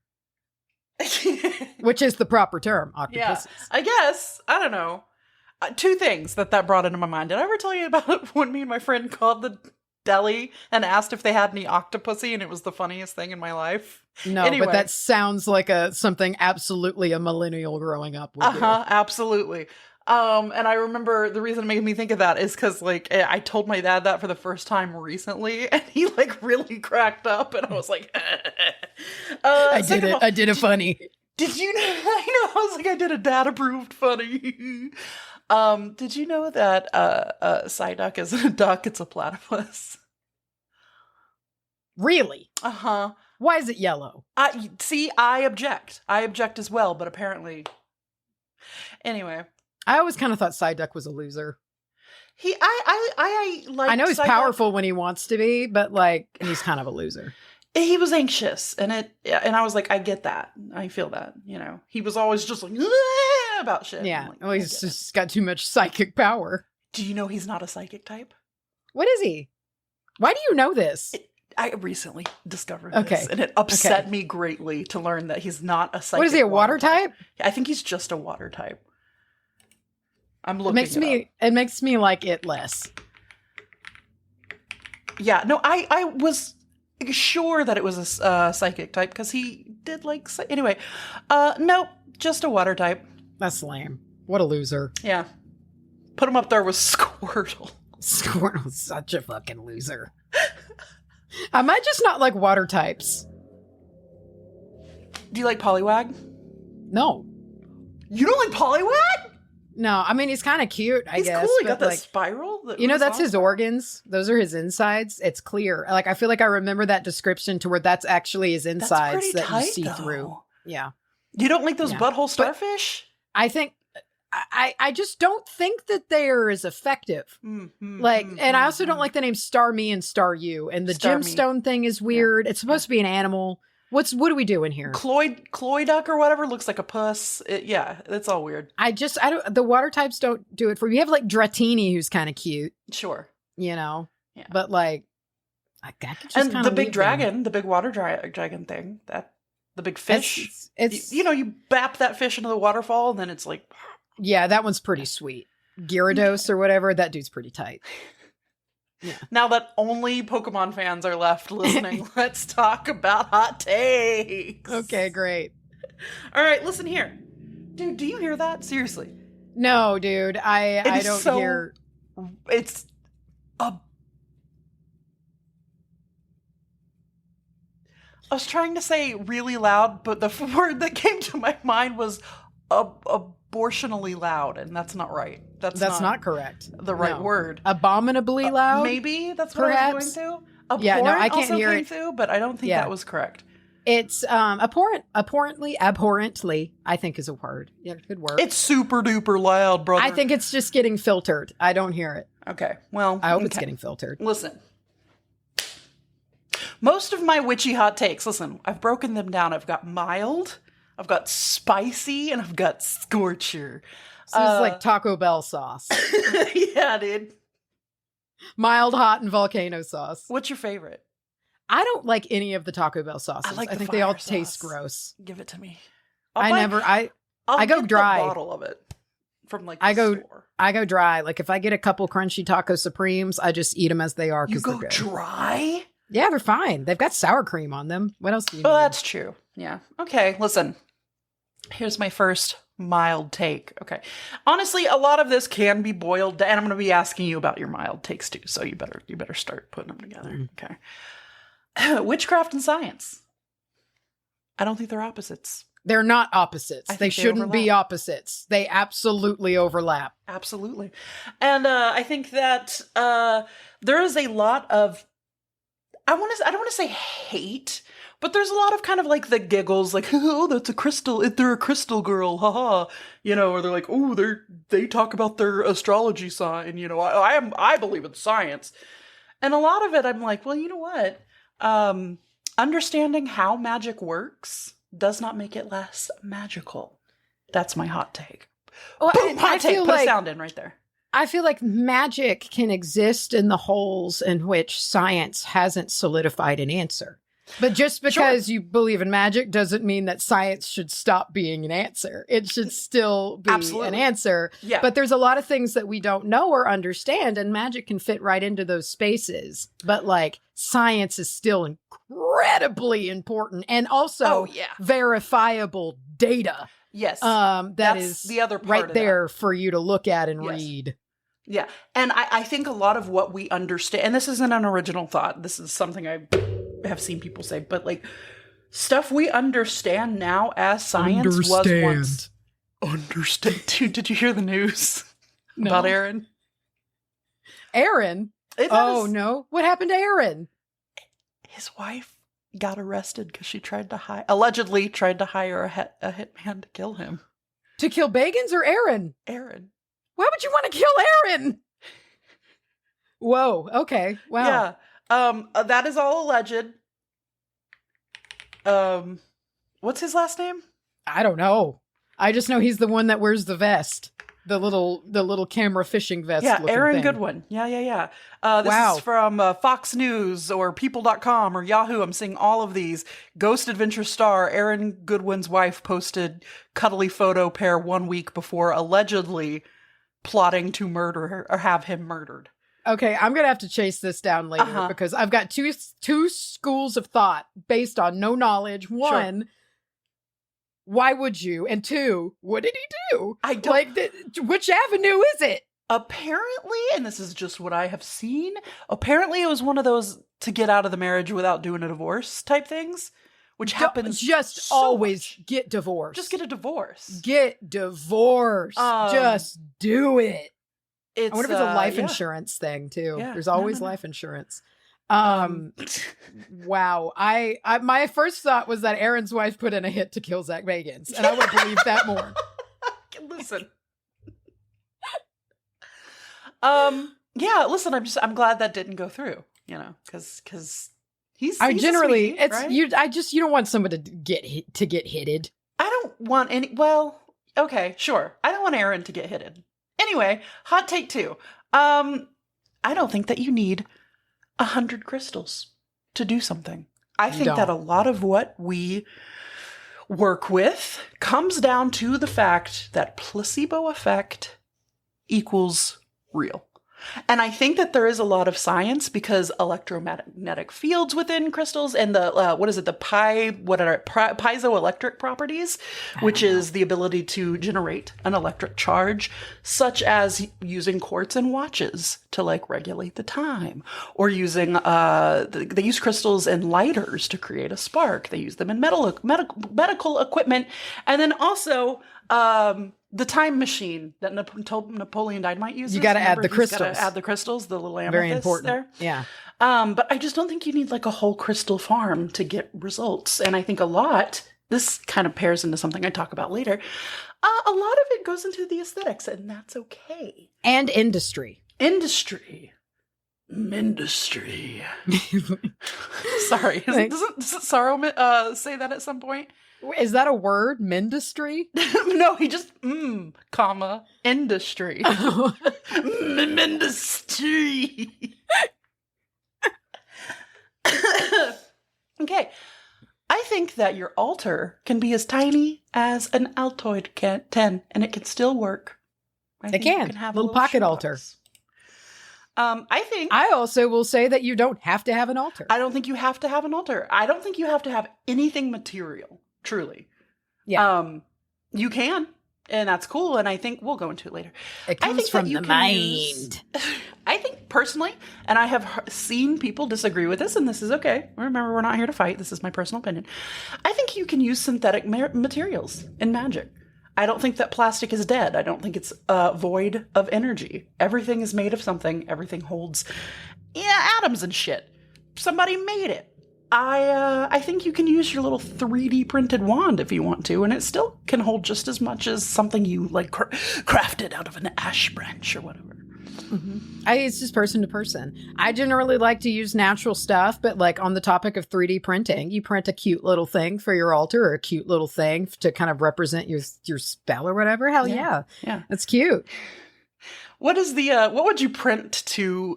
B: Which is the proper term, octopuses.
A: Yeah, I guess. I don't know. 2 things that brought into my mind. Did I ever tell you about when me and my friend called the deli and asked if they had any octopussy, and it was the funniest thing in my life?
B: No,
A: anyway.
B: But that sounds like something absolutely a millennial growing up would do.
A: Absolutely. And I remember the reason it made me think of that is because like I told my dad that for the first time recently, and he like really cracked up, and I was like,
B: I did it funny.
A: Did you know? I was like, I did a dad approved funny. Did you know that Psyduck isn't a duck, it's a platypus?
B: Really?
A: Uh-huh.
B: Why is it yellow?
A: I object. I object as well, but apparently. Anyway.
B: I always kind of thought Psyduck was a loser.
A: I like.
B: I know he's
A: Psyduck.
B: powerful when he wants to be, but like he's kind of a loser.
A: He was anxious, and I was like, I get that. I feel that. You know, he was always just like about shit.
B: Yeah.
A: Like,
B: well, he's just got too much psychic power.
A: Do you know he's not a psychic type?
B: What is he? Why do you know this?
A: I recently discovered this, and it upset me greatly to learn that he's not a psychic.
B: What is he, a water type?
A: I think he's just a water type. I'm looking.
B: It makes me like it less.
A: Yeah, no, I was sure that it was a psychic type because he did like. Anyway, nope, just a water type.
B: That's lame. What a loser.
A: Yeah, put him up there with Squirtle.
B: Squirtle's such a fucking loser. I might just not like water types.
A: Do you like Poliwag?
B: No.
A: You don't like Poliwag?
B: No, I mean, he's kind of cute, I guess.
A: He's cool. He got that spiral.
B: That's his organs. Those are his insides. It's clear. Like, I feel like I remember that description to where that's actually his insides that you see through. Yeah.
A: You don't like those butthole starfish?
B: But I think, I just don't think that they are as effective. And I also don't like the name Star Me and Star You. And the gemstone thing is weird. Yeah. It's supposed to be an animal. What are we doing here?
A: Cloyduck or whatever looks like a puss. It's all weird.
B: The water types don't do it for me. You have like Dratini, who's kind of cute.
A: Sure.
B: You know? Yeah. But like, I could just
A: and the big dragon, the big water dragon thing, the big fish. It's you bap that fish into the waterfall and then it's like.
B: Yeah, that one's pretty sweet. Gyarados or whatever, that dude's pretty tight. Yeah.
A: Now that only Pokemon fans are left listening, let's talk about hot takes.
B: Okay, great.
A: All right, listen here. Dude, do you hear that? Seriously.
B: No, dude. I don't hear.
A: It's a. I was trying to say really loud, but the word that came to my mind was abortionally loud, and that's not right. That's
B: not correct.
A: The right word.
B: Abominably loud?
A: Maybe that's what
B: perhaps?
A: I was going to. Abhorrent
B: yeah, no, I can't
A: also
B: hear
A: came
B: it.
A: through, but I don't think that was correct.
B: It's abhorrently, I think is a word. Yeah, good word.
A: It's super duper loud, brother.
B: I think it's just getting filtered. I don't hear it.
A: Okay, well.
B: I hope it's getting filtered.
A: Listen. Most of my witchy hot takes, listen, I've broken them down. I've got mild, I've got spicy, and I've got scorcher.
B: So this is like Taco Bell sauce.
A: Yeah, dude.
B: Mild, hot, and volcano sauce.
A: What's your favorite?
B: I don't like any of the Taco Bell sauces. I think they all taste gross.
A: Give it to me.
B: I go dry.
A: A bottle of it from like the store.
B: I go dry. Like if I get a couple crunchy taco supremes, I just eat them as they are because they're good.
A: You go dry?
B: Yeah, they're fine. They've got sour cream on them. What else do you need?
A: Well, that's true. Yeah. Okay, listen. Here's my first mild take. Okay. Honestly, a lot of this can be boiled down, and I'm going to be asking you about your mild takes too, so you better start putting them together. Okay. Witchcraft and science. I don't think they're opposites.
B: They're not opposites. They shouldn't be opposites. They absolutely overlap.
A: Absolutely. And I think that there is a lot of, I don't want to say hate, but there's a lot of kind of like the giggles, like, oh, that's a crystal. They're a crystal girl, haha. You know, or they're like, oh, they talk about their astrology sign. You know, I believe in science. And a lot of it, I'm like, well, you know what? Understanding how magic works does not make it less magical. That's my hot take.
B: Well,
A: Boom, hot take. Put a sound in right there.
B: I feel like magic can exist in the holes in which science hasn't solidified an answer. But just because you believe in magic doesn't mean that science should stop being an answer. It should still be an answer.
A: Yeah.
B: But there's a lot of things that we don't know or understand, and magic can fit right into those spaces. But like science is still incredibly important, and also verifiable data.
A: Yes.
B: That's is
A: the other part
B: right there for you to look at and read.
A: Yeah. And I think a lot of what we understand, and this isn't an original thought, this is something I have seen people say, but like stuff we understand now as science was once. Understand. Dude, did you hear the news about Aaron?
B: Aaron? No. What happened to Aaron?
A: His wife got arrested because she allegedly tried to hire a hitman to kill him.
B: To kill Bagans or Aaron?
A: Aaron.
B: Why would you want to kill Aaron? Whoa. Okay. Wow.
A: Yeah. That is all alleged. What's his last name?
B: I don't know. I just know he's the one that wears the vest. The little camera fishing vest.
A: Yeah, Aaron
B: thing.
A: Goodwin. Yeah. This is from Fox News or People.com or Yahoo. I'm seeing all of these. Ghost Adventure star Aaron Goodwin's wife posted cuddly photo pair 1 week before allegedly plotting to murder her or have him murdered.
B: Okay, I'm going to have to chase this down later because I've got two schools of thought based on no knowledge. One, why would you? And two, what did he do?
A: I don't...
B: which avenue is it?
A: Apparently, and this is just what I have seen, apparently it was one of those to get out of the marriage without doing a divorce type things, which happens
B: always much. Get divorced.
A: Just get a divorce.
B: Get divorced. Just do it. I wonder if it's a life insurance thing too. Yeah. There's always life insurance. Wow. I my first thought was that Aaron's wife put in a hit to kill Zach Bagans, and I would believe that more.
A: Listen. Listen, I'm glad that didn't go through, you know, because he's
B: generally
A: sweet, right?
B: you don't want somebody to get hitted.
A: I don't want any. Well, okay, sure. I don't want Aaron to get hitted. Anyway, hot take 2. I don't think that you need 100 crystals to do something. I think that a lot of what we work with comes down to the fact that placebo effect equals real. And I think that there is a lot of science because electromagnetic fields within crystals and the, piezoelectric properties, which is the ability to generate an electric charge, such as using quartz in watches to like regulate the time, or using, they use crystals in lighters to create a spark. They use them in medical equipment. And then also, the time machine that Napoleon Dynamite uses.
B: You got to add the crystals.
A: Got to add the crystals, the little amethysts.
B: Very important.
A: There.
B: Yeah.
A: But I just don't think you need like a whole crystal farm to get results. And I think this kind of pairs into something I talk about later. A lot of it goes into the aesthetics, and that's okay.
B: And industry.
A: Industry. Sorry. Doesn't Sorrow say that at some point?
B: Is that a word? Mindustry?
A: No, he just, comma, industry.
B: Oh.
A: Mindustry. Okay. I think that your altar can be as tiny as an Altoid 10, and it can still work.
B: It can.
A: Have
B: little pocket altar. I also will say that you don't have to have an altar.
A: I don't think you have to have an altar. I don't think you have to have anything material. Truly.
B: Yeah.
A: You can, and that's cool, and I think we'll go into it later.
B: It comes from the mind.
A: I think personally, and I have seen people disagree with this, and this is okay. Remember, we're not here to fight. This is my personal opinion. I think you can use synthetic materials in magic. I don't think that plastic is dead. I don't think it's void of energy. Everything is made of something. Everything holds atoms and shit. Somebody made it. I think you can use your little 3D printed wand if you want to, and it still can hold just as much as something you like crafted out of an ash branch or whatever.
B: Mm-hmm. It's just person to person. I generally like to use natural stuff, but like on the topic of 3D printing, you print a cute little thing for your altar or a cute little thing to kind of represent your spell or whatever. Hell yeah. That's cute.
A: What is what would you print to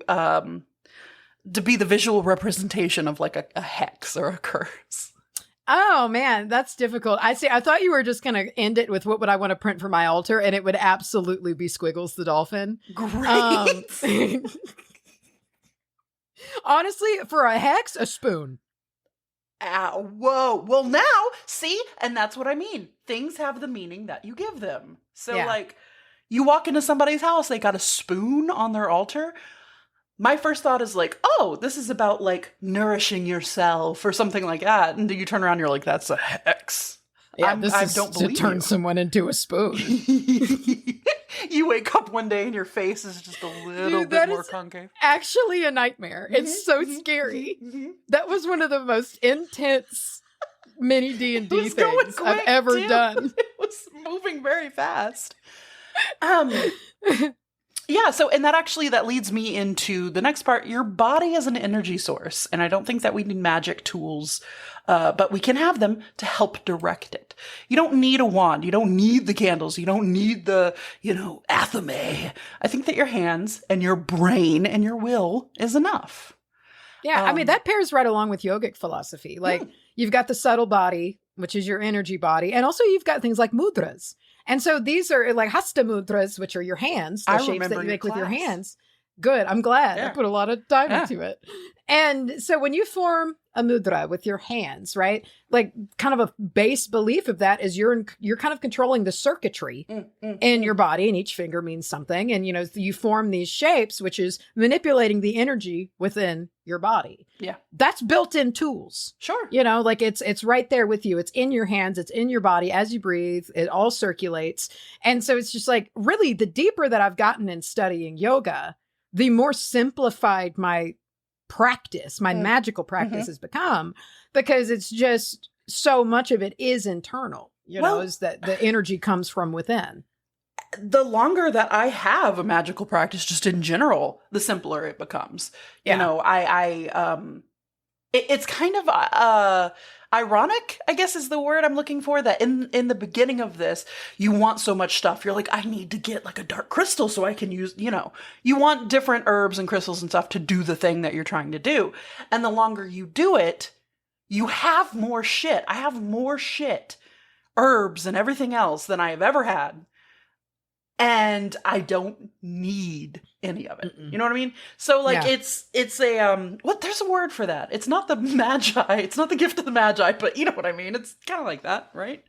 A: be the visual representation of like a hex or a curse?
B: Oh man, that's difficult. I thought you were just going to end it with what would I want to print for my altar, and it would absolutely be Squiggles the dolphin.
A: Great.
B: Honestly, for a hex, a spoon.
A: Whoa. Well, now, see? And that's what I mean. Things have the meaning that you give them. So like, you walk into somebody's house, they got a spoon on their altar. My first thought is like, oh, this is about like nourishing yourself or something like that. And then you turn around and you're like, that's a hex.
B: Yeah, I don't believe to turn someone into a spoon.
A: You wake up one day and your face is just a little bit more concave.
B: Actually a nightmare. It's so scary. That was one of the most intense mini D&D things I've ever done.
A: It was moving very fast. Yeah, so, and that leads me into the next part. Your body is an energy source, and I don't think that we need magic tools, but we can have them to help direct it. You don't need a wand. You don't need the candles. You don't need the, athame. I think that your hands and your brain and your will is enough.
B: Yeah, I mean, that pairs right along with yogic philosophy. Like, you've got the subtle body, which is your energy body, and also you've got things like mudras. And so these are like hasta mudras, which are your hands, the shapes that you make with your hands. Good. I'm glad. I put a lot of time into it. And so when you form a mudra with your hands, right? Like kind of a base belief of that is you're kind of controlling the circuitry in your body, and each finger means something. And, you form these shapes, which is manipulating the energy within your body.
A: Yeah.
B: That's built-in tools.
A: Sure.
B: Like it's right there with you. It's in your hands. It's in your body. As you breathe, it all circulates. And so it's just like, really, the deeper that I've gotten in studying yoga, the more simplified my practice, my magical practice has become, because it's just so much of it is internal, is that the energy comes from within.
A: The longer that I have a magical practice, just in general, the simpler it becomes. It's kind of ironic, I guess is the word I'm looking for, that in the beginning of this, you want so much stuff. You're like, I need to get like a dark crystal so I can use, you want different herbs and crystals and stuff to do the thing that you're trying to do. And the longer you do it, you have more shit. I have more shit, herbs and everything else than I have ever had. And I don't need any of it. You know what I mean? So like it's a there's a word for that. It's not the magi, it's not the gift of the magi, but you know what I mean? It's kind of like that, right?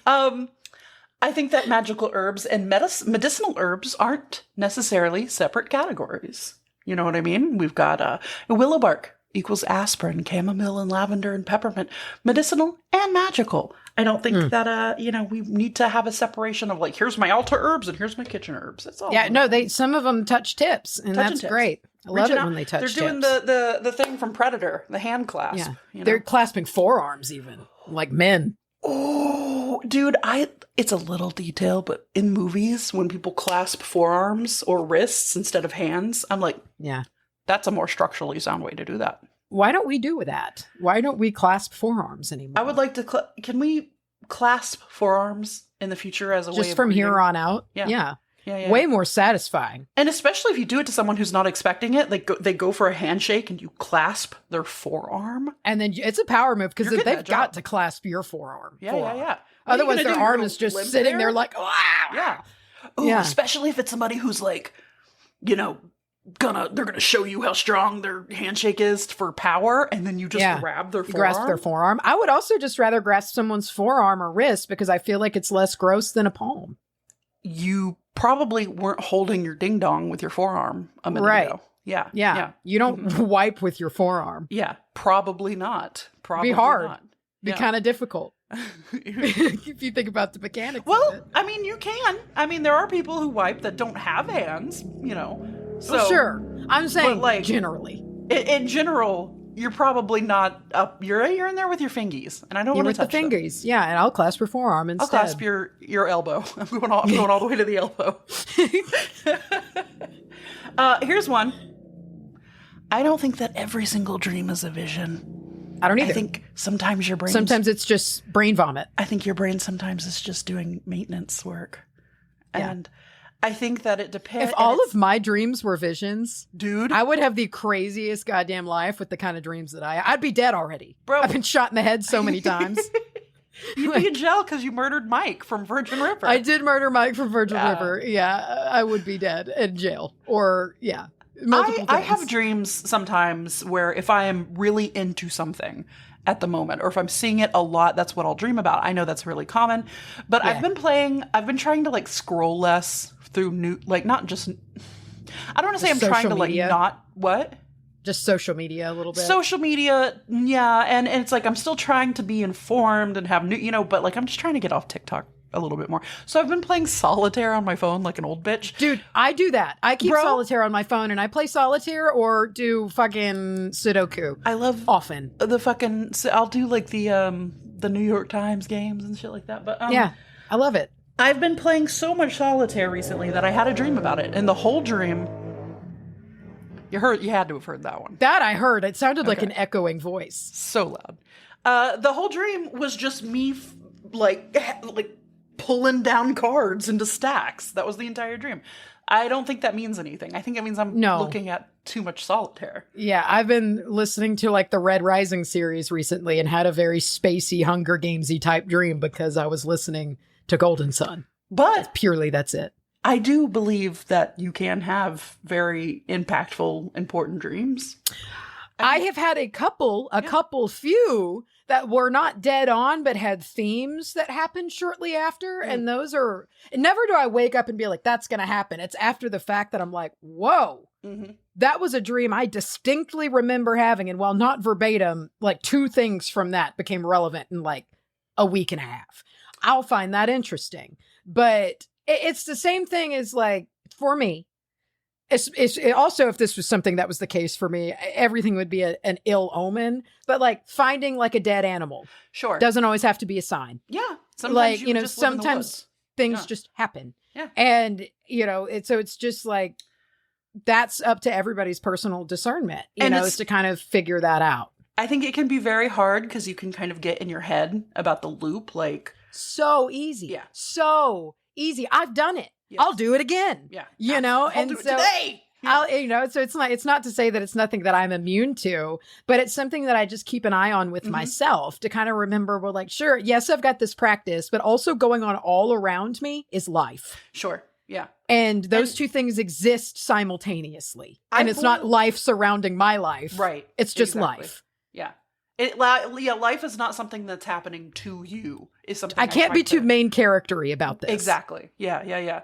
A: I think that magical herbs and medicinal herbs aren't necessarily separate categories. You know what I mean? We've got willow bark equals aspirin, chamomile and lavender and peppermint, medicinal and magical. I don't think that, we need to have a separation of like, here's my altar herbs and here's my kitchen herbs. That's all.
B: Yeah, no, some of them touch tips, and that's great. I love it when they touch tips.
A: They're doing the thing from Predator, the hand clasp.
B: Yeah,
A: you know?
B: They're clasping forearms even, like men.
A: Oh, dude, it's a little detail, but in movies, when people clasp forearms or wrists instead of hands, I'm like,
B: yeah,
A: that's a more structurally sound way to do that.
B: Why don't we do that? Why don't we clasp forearms anymore?
A: I would like to. Can we clasp forearms in the future as a way of
B: just from
A: breathing?
B: here on out? Yeah. Way more satisfying.
A: And especially if you do it to someone who's not expecting it, they go for a handshake and you clasp their forearm.
B: And then it's a power move because they've got to clasp your forearm.
A: Yeah.
B: Otherwise, their arm is just sitting there like, wow.
A: Yeah. Ooh, especially if it's somebody who's like, they're gonna show you how strong their handshake is for power, and then you just grab their forearm.
B: Grasp their forearm. I would also just rather grasp someone's forearm or wrist because I feel like it's less gross than a palm.
A: You probably weren't holding your ding dong with your forearm a minute ago. Yeah.
B: You don't wipe with your forearm.
A: Yeah, probably not. Probably
B: be hard.
A: Not.
B: Be kind of difficult. If you think about the mechanics.
A: Well, I mean, you can. I mean, there are people who wipe that don't have hands. So,
B: well, sure. I'm saying
A: like,
B: generally.
A: In general, you're probably not up. You're in there with your fingies, and I don't want to touch
B: the fingies. Yeah, and I'll clasp your forearm instead.
A: I'll clasp your elbow. I'm going all the way to the elbow. Here's one. I don't think that every single dream is a vision.
B: I don't either.
A: I think sometimes your brain.
B: Sometimes it's just brain vomit.
A: I think your brain sometimes is just doing maintenance work, and I think that it depends.
B: If all of my dreams were visions,
A: dude,
B: I would have the craziest goddamn life with the kind of dreams that I'd be dead already.
A: Bro,
B: I've been shot in the head so many times.
A: You'd be in jail because you murdered Mike from Virgin River.
B: I did murder Mike from Virgin River. Yeah, I would be dead in jail. Or, I
A: have dreams sometimes where if I am really into something at the moment, or if I'm seeing it a lot, that's what I'll dream about. I know that's really common, but I've been trying to like scroll less through not just, I don't want to say I'm trying to
B: media.
A: not what?
B: Just social media a little bit.
A: Social media, yeah. And it's like, I'm still trying to be informed and have new, but like, I'm just trying to get off TikTok a little bit more. So I've been playing solitaire on my phone like an old bitch.
B: Dude, I do that. I keep solitaire on my phone and I play solitaire or do fucking Sudoku.
A: I love
B: often
A: the fucking, I'll do like the New York Times games and shit like that. But
B: yeah, I love it.
A: I've been playing so much solitaire recently that I had a dream about it. And the whole dream, you had to have heard that one.
B: That I heard. It sounded like an echoing voice.
A: So loud. The whole dream was just me like pulling down cards into stacks. That was the entire dream. I don't think that means anything. I think it means I'm looking at too much solitaire.
B: Yeah, I've been listening to like the Red Rising series recently and had a very spacey Hunger Gamesy type dream because I was listening to Golden Sun.
A: But
B: that's it.
A: I do believe that you can have very impactful, important dreams.
B: I have had a few that were not dead on, but had themes that happened shortly after. And those are, never do I wake up and be like, that's going to happen. It's after the fact that I'm like, whoa, that was a dream I distinctly remember having. And while not verbatim, like 2 things from that became relevant in like a week and a half. I'll find that interesting. But it's the same thing as like, for me, it's also, if this was something that was the case for me, everything would be an ill omen. But like finding like a dead animal, doesn't always have to be a sign.
A: Yeah,
B: sometimes sometimes things just happen.
A: Yeah,
B: and it's just like that's up to everybody's personal discernment. Is to kind of figure that out.
A: I think it can be very hard because you can kind of get in your head about the loop, like
B: so easy.
A: Yeah,
B: so easy. I've done it.
A: Yes.
B: I'll do it again.
A: Yeah.
B: And
A: do it
B: so
A: today. Yeah.
B: So it's not to say that it's nothing that I'm immune to, but it's something that I just keep an eye on with myself to kind of remember, well, like, sure, yes, I've got this practice, but also going on all around me is life.
A: Sure. Yeah.
B: And those two things exist simultaneously.
A: I
B: And it's not life surrounding my life.
A: Right.
B: It's just life.
A: Yeah. Life is not something that's happening to you. It's something
B: I can't be too main character-y about this.
A: Exactly. Yeah.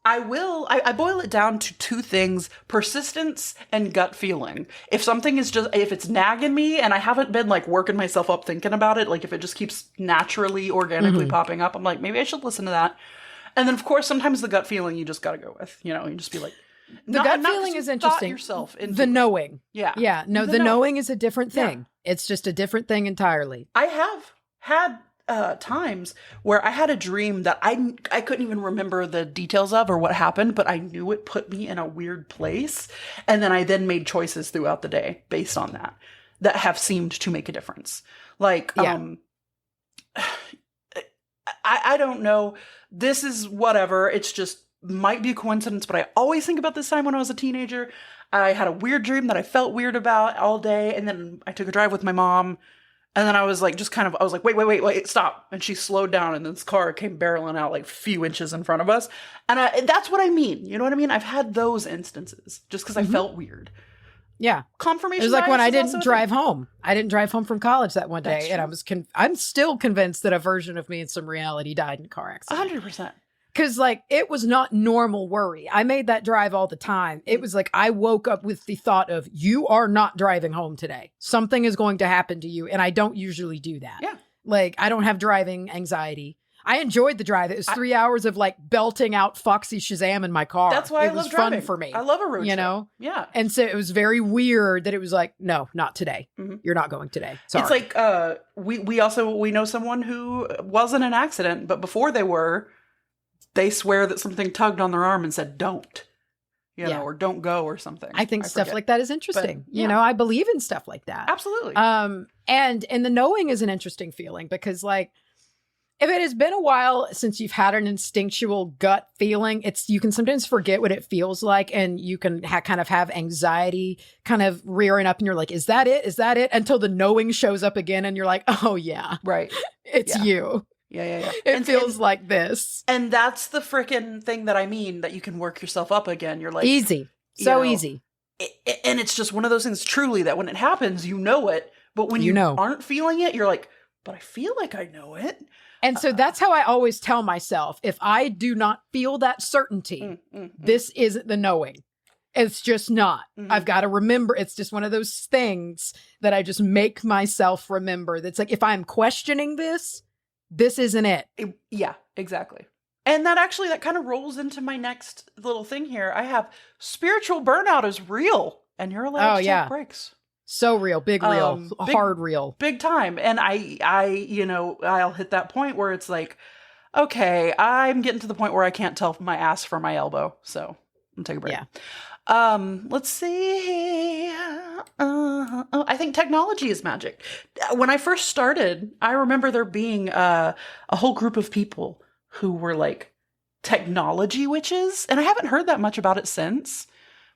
A: I boil it down to two things: persistence and gut feeling. If it's nagging me and I haven't been like working myself up thinking about it, like if it just keeps naturally, organically popping up, I'm like, maybe I should listen to that. And then of course, sometimes the gut feeling you just got to go with, you just be like,
B: the gut feeling is interesting.
A: Yourself into
B: the knowing.
A: Yeah.
B: Yeah. No, the knowing is a different thing. Yeah. It's just a different thing entirely.
A: I have had times where I had a dream that I couldn't even remember the details of or what happened, but I knew it put me in a weird place. And then I made choices throughout the day based on that have seemed to make a difference. Like, I don't know. This is whatever. It's just might be a coincidence, but I always think about this time when I was a teenager. I had a weird dream that I felt weird about all day. And then I took a drive with my mom. And then I was like, I was like, wait, stop. And she slowed down and this car came barreling out like a few inches in front of us. And that's what I mean. You know what I mean? I've had those instances just because I felt weird.
B: Yeah.
A: Confirmation.
B: It was like when I didn't drive home. I didn't drive home from college that one day. And I'm still convinced that a version of me in some reality died in a car accident.
A: 100%.
B: Because, like, it was not normal worry. I made that drive all the time. It was like I woke up with the thought of, you are not driving home today. Something is going to happen to you. And I don't usually do that.
A: Yeah.
B: Like, I don't have driving anxiety. I enjoyed the drive. It was 3 hours of, like, belting out Foxy Shazam in my car.
A: That's why it was
B: fun for me.
A: I love a road trip. Yeah.
B: And so it was very weird that it was like, no, not today. Mm-hmm. You're not going today. Sorry.
A: It's like, we know someone who wasn't an accident, but before they swear that something tugged on their arm and said, don't, or don't go or something.
B: I think stuff like that is interesting. But, I believe in stuff like that.
A: Absolutely.
B: And the knowing is an interesting feeling because, like, if it has been a while since you've had an instinctual gut feeling, you can sometimes forget what it feels like, and you can kind of have anxiety kind of rearing up, and you're like, is that it? Is that it? Until the knowing shows up again, and you're like, oh yeah.
A: Right.
B: It's you.
A: Yeah.
B: It feels like this.
A: And that's the frickin' thing that I mean, that you can work yourself up again. You're like...
B: Easy. So easy.
A: And it's just one of those things, truly, that when it happens, you know it. But when you aren't feeling it, you're like, but I feel like I know it.
B: And so that's how I always tell myself, if I do not feel that certainty, this isn't the knowing. It's just not. Mm-hmm. I've got to remember. It's just one of those things that I just make myself remember. That's like, if I'm questioning this isn't it.
A: Yeah, exactly. And that kind of rolls into my next little thing here. I have spiritual burnout is real, and you're allowed to take breaks.
B: So real, big real, hard real.
A: Big time. And I'll hit that point where it's like, okay, I'm getting to the point where I can't tell my ass from my elbow. So I'm take a break. Yeah. Let's see. I think technology is magic. When I first started, I remember there being a whole group of people who were like technology witches, and I haven't heard that much about it since.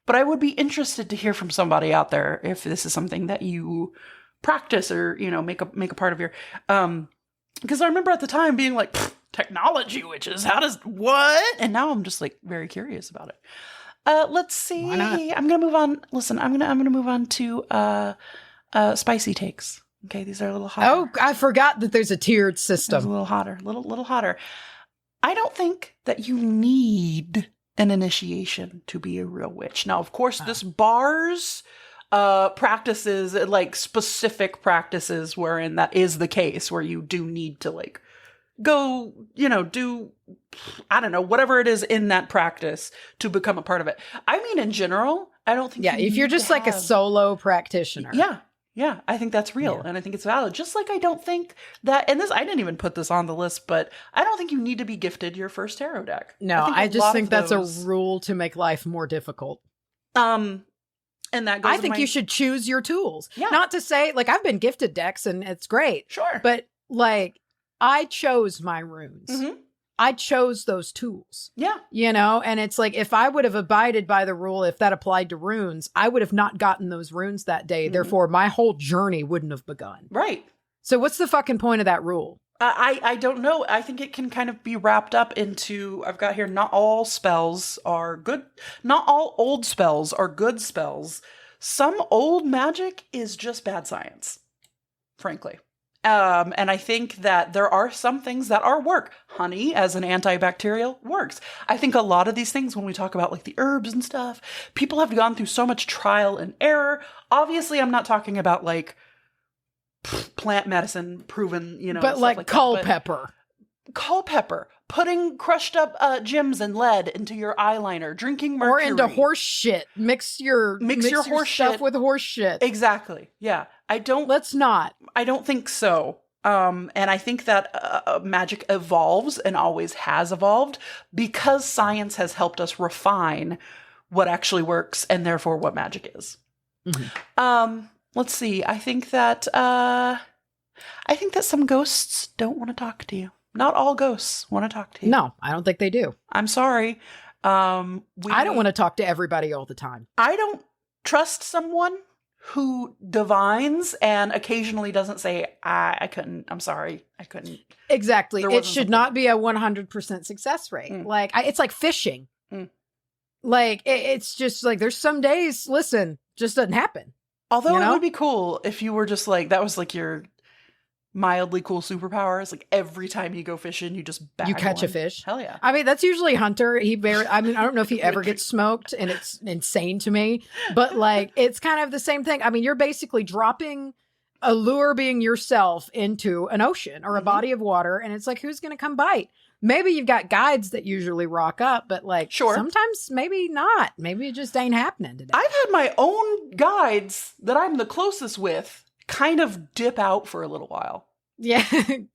A: But I would be interested to hear from somebody out there if this is something that you practice or make a part of your. Because I remember at the time being like, technology witches, what? And now I'm just like very curious about it. Let's see.
B: Why not?
A: I'm gonna move on. Listen, I'm gonna move on to spicy takes. Okay, these are a little hotter.
B: Oh, I forgot that there's a tiered system.
A: It's a little hotter, little hotter. I don't think that you need an initiation to be a real witch. Now, of course, this bars practices, like specific practices wherein that is the case, where you do need to like go, do, I don't know, whatever it is in that practice to become a part of it. I mean, in general, I don't think
B: if you're just like a solo practitioner.
A: Yeah, I think that's real, and I think it's valid. Just like I don't think that, and this, I didn't even put this on the list, but I don't think you need to be gifted your first tarot deck.
B: No, I just think that's a rule to make life more difficult.
A: And that goes
B: I think you should choose your tools. Yeah. Not to say, like, I've been gifted decks and it's great.
A: Sure.
B: But, like, I chose my runes. Mm-hmm. I chose those tools.
A: Yeah.
B: And it's like, if I would have abided by the rule, if that applied to runes, I would have not gotten those runes that day. Mm-hmm. Therefore, my whole journey wouldn't have begun.
A: Right.
B: So what's the fucking point of that rule?
A: I don't know. I think it can kind of be wrapped up into, I've got here, not all spells are good. Not all old spells are good spells. Some old magic is just bad science, frankly. And I think that there are some things that are work. Honey, as an antibacterial, works. I think a lot of these things, when we talk about like the herbs and stuff, people have gone through so much trial and error. Obviously, I'm not talking about like plant medicine proven,
B: but like Culpeper.
A: Culpeper, putting crushed up gems and lead into your eyeliner, drinking mercury.
B: Or into horse shit. Mix your
A: horse
B: stuff
A: shit
B: with horse shit.
A: Exactly. Yeah.
B: Let's not.
A: I don't think so. And I think that magic evolves and always has evolved because science has helped us refine what actually works and therefore what magic is. Mm-hmm. Let's see. I think that some ghosts don't want to talk to you. Not all ghosts want to talk to you.
B: No, I don't think they do.
A: I'm sorry. I
B: don't want to talk to everybody all the time.
A: I don't trust someone who divines and occasionally doesn't say, I couldn't, I'm sorry, I couldn't.
B: Exactly. It should not be a 100% success rate. Like, it's like fishing. Like, it's just like, there's some days, listen, just doesn't happen.
A: Although it would be cool if you were just like, that was like your mildly cool superpowers. Like every time you go fishing, you just bag
B: you catch
A: one.
B: A fish.
A: Hell yeah.
B: I mean, that's usually Hunter. I don't know if he ever gets smoked, and it's insane to me. But like, it's kind of the same thing. I mean, you're basically dropping a lure, being yourself, into an ocean or a body of water, and it's like, who's going to come bite? Maybe you've got guides that usually rock up, but like, sometimes maybe not. Maybe it just ain't happening today.
A: I've had my own guides that I'm the closest with kind of dip out for a little while.
B: Yeah,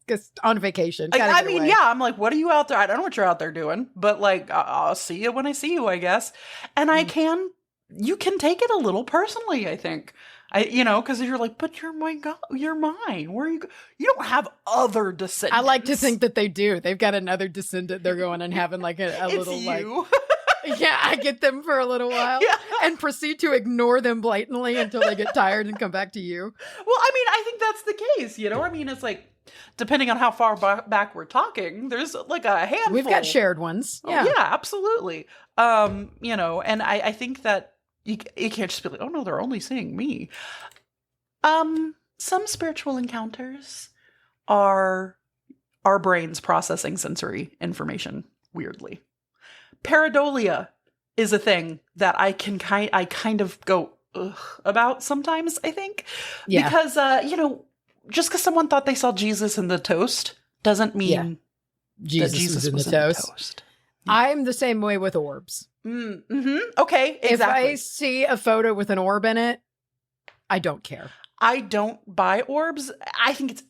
B: because on vacation.
A: I mean, yeah, I'm like, what are you out there? I don't know what you're out there doing, but like, I'll see you when I see you, I guess. And you can take it a little personally, I think. Because you're like, but you're my God, you're mine. Where are you? You don't have other descendants.
B: I like to think that they do. They've got another descendant they're going and having like a little
A: you.
B: Like. Yeah, I get them for a little while and proceed to ignore them blatantly until they get tired and come back to you.
A: Well, I mean, I think that's the case, I mean, it's like, depending on how far back we're talking, there's like a handful.
B: We've got shared ones. Yeah.
A: Oh, yeah, absolutely. And I think that you can't just be like, oh no, they're only seeing me. Some spiritual encounters are our brains processing sensory information weirdly. Pareidolia is a thing that I kind of go ugh about sometimes, I think. Yeah. Because, just because someone thought they saw Jesus in the toast doesn't mean Jesus was in the toast.
B: I'm the same way with orbs.
A: Mm-hmm. Okay, exactly.
B: If I see a photo with an orb in it, I don't care.
A: I don't buy orbs. I think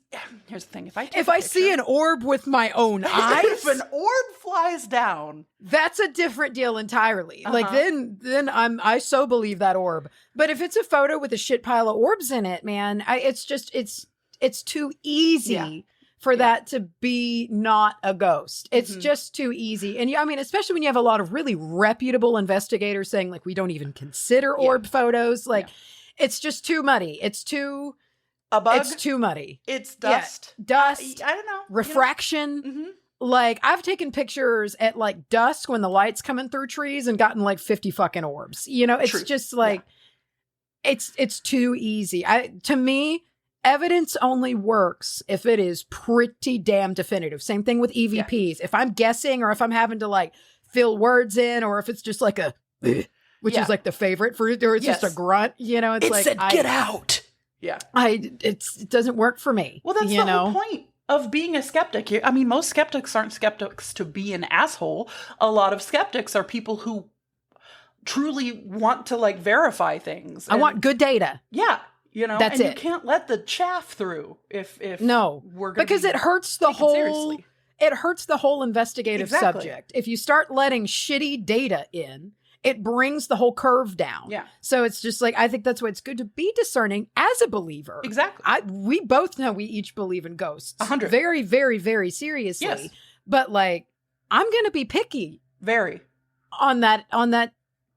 A: here's the thing. If I
B: see an orb with my own eyes,
A: if an orb flies down,
B: that's a different deal entirely. Like then I so believe that orb. But if it's a photo with a shit pile of orbs in it, man, it's too easy for that to be not a ghost. It's just too easy. And I mean, especially when you have a lot of really reputable investigators saying like, we don't even consider orb photos. Like, it's just too muddy. It's too...
A: A bug?
B: It's too muddy.
A: It's dust.
B: Yeah, dust.
A: I don't know.
B: Refraction. Mm-hmm. Like, I've taken pictures at like dusk when the light's coming through trees and gotten like 50 fucking orbs. It's just like, it's too easy. To me, evidence only works if it is pretty damn definitive. Same thing with EVPs. If I'm guessing or if I'm having to like fill words in or if it's just like a... Which is like the favorite for, or it's just a grunt, it's like,
A: said, get out. Yeah.
B: It doesn't work for me.
A: Well, that's the whole point of being a skeptic. I mean, most skeptics aren't skeptics to be an asshole. A lot of skeptics are people who truly want to like verify things.
B: I want good data.
A: Yeah.
B: That's
A: and
B: it.
A: You can't let the chaff through if
B: no,
A: we're going
B: because it hurts the whole,
A: seriously.
B: It hurts the whole investigative subject. If you start letting shitty data in, it brings the whole curve down.
A: Yeah.
B: So it's just like, I think that's why it's good to be discerning as a believer.
A: Exactly.
B: We both know we each believe in ghosts.
A: 100.
B: Very, very, very seriously.
A: Yes.
B: But like, I'm going to be picky.
A: Very.
B: On that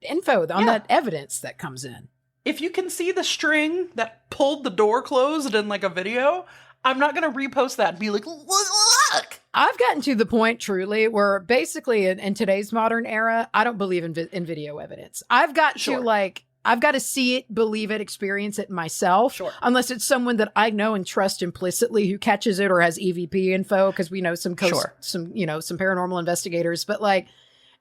B: info, on that evidence that comes in.
A: If you can see the string that pulled the door closed in like a video, I'm not going to repost that and be like, look.
B: I've gotten to the point, truly, where basically in today's modern era, I don't believe in video evidence. I've got to see it, believe it, experience it myself.
A: Sure.
B: Unless it's someone that I know and trust implicitly who catches it or has EVP info, because we know some paranormal investigators. But like,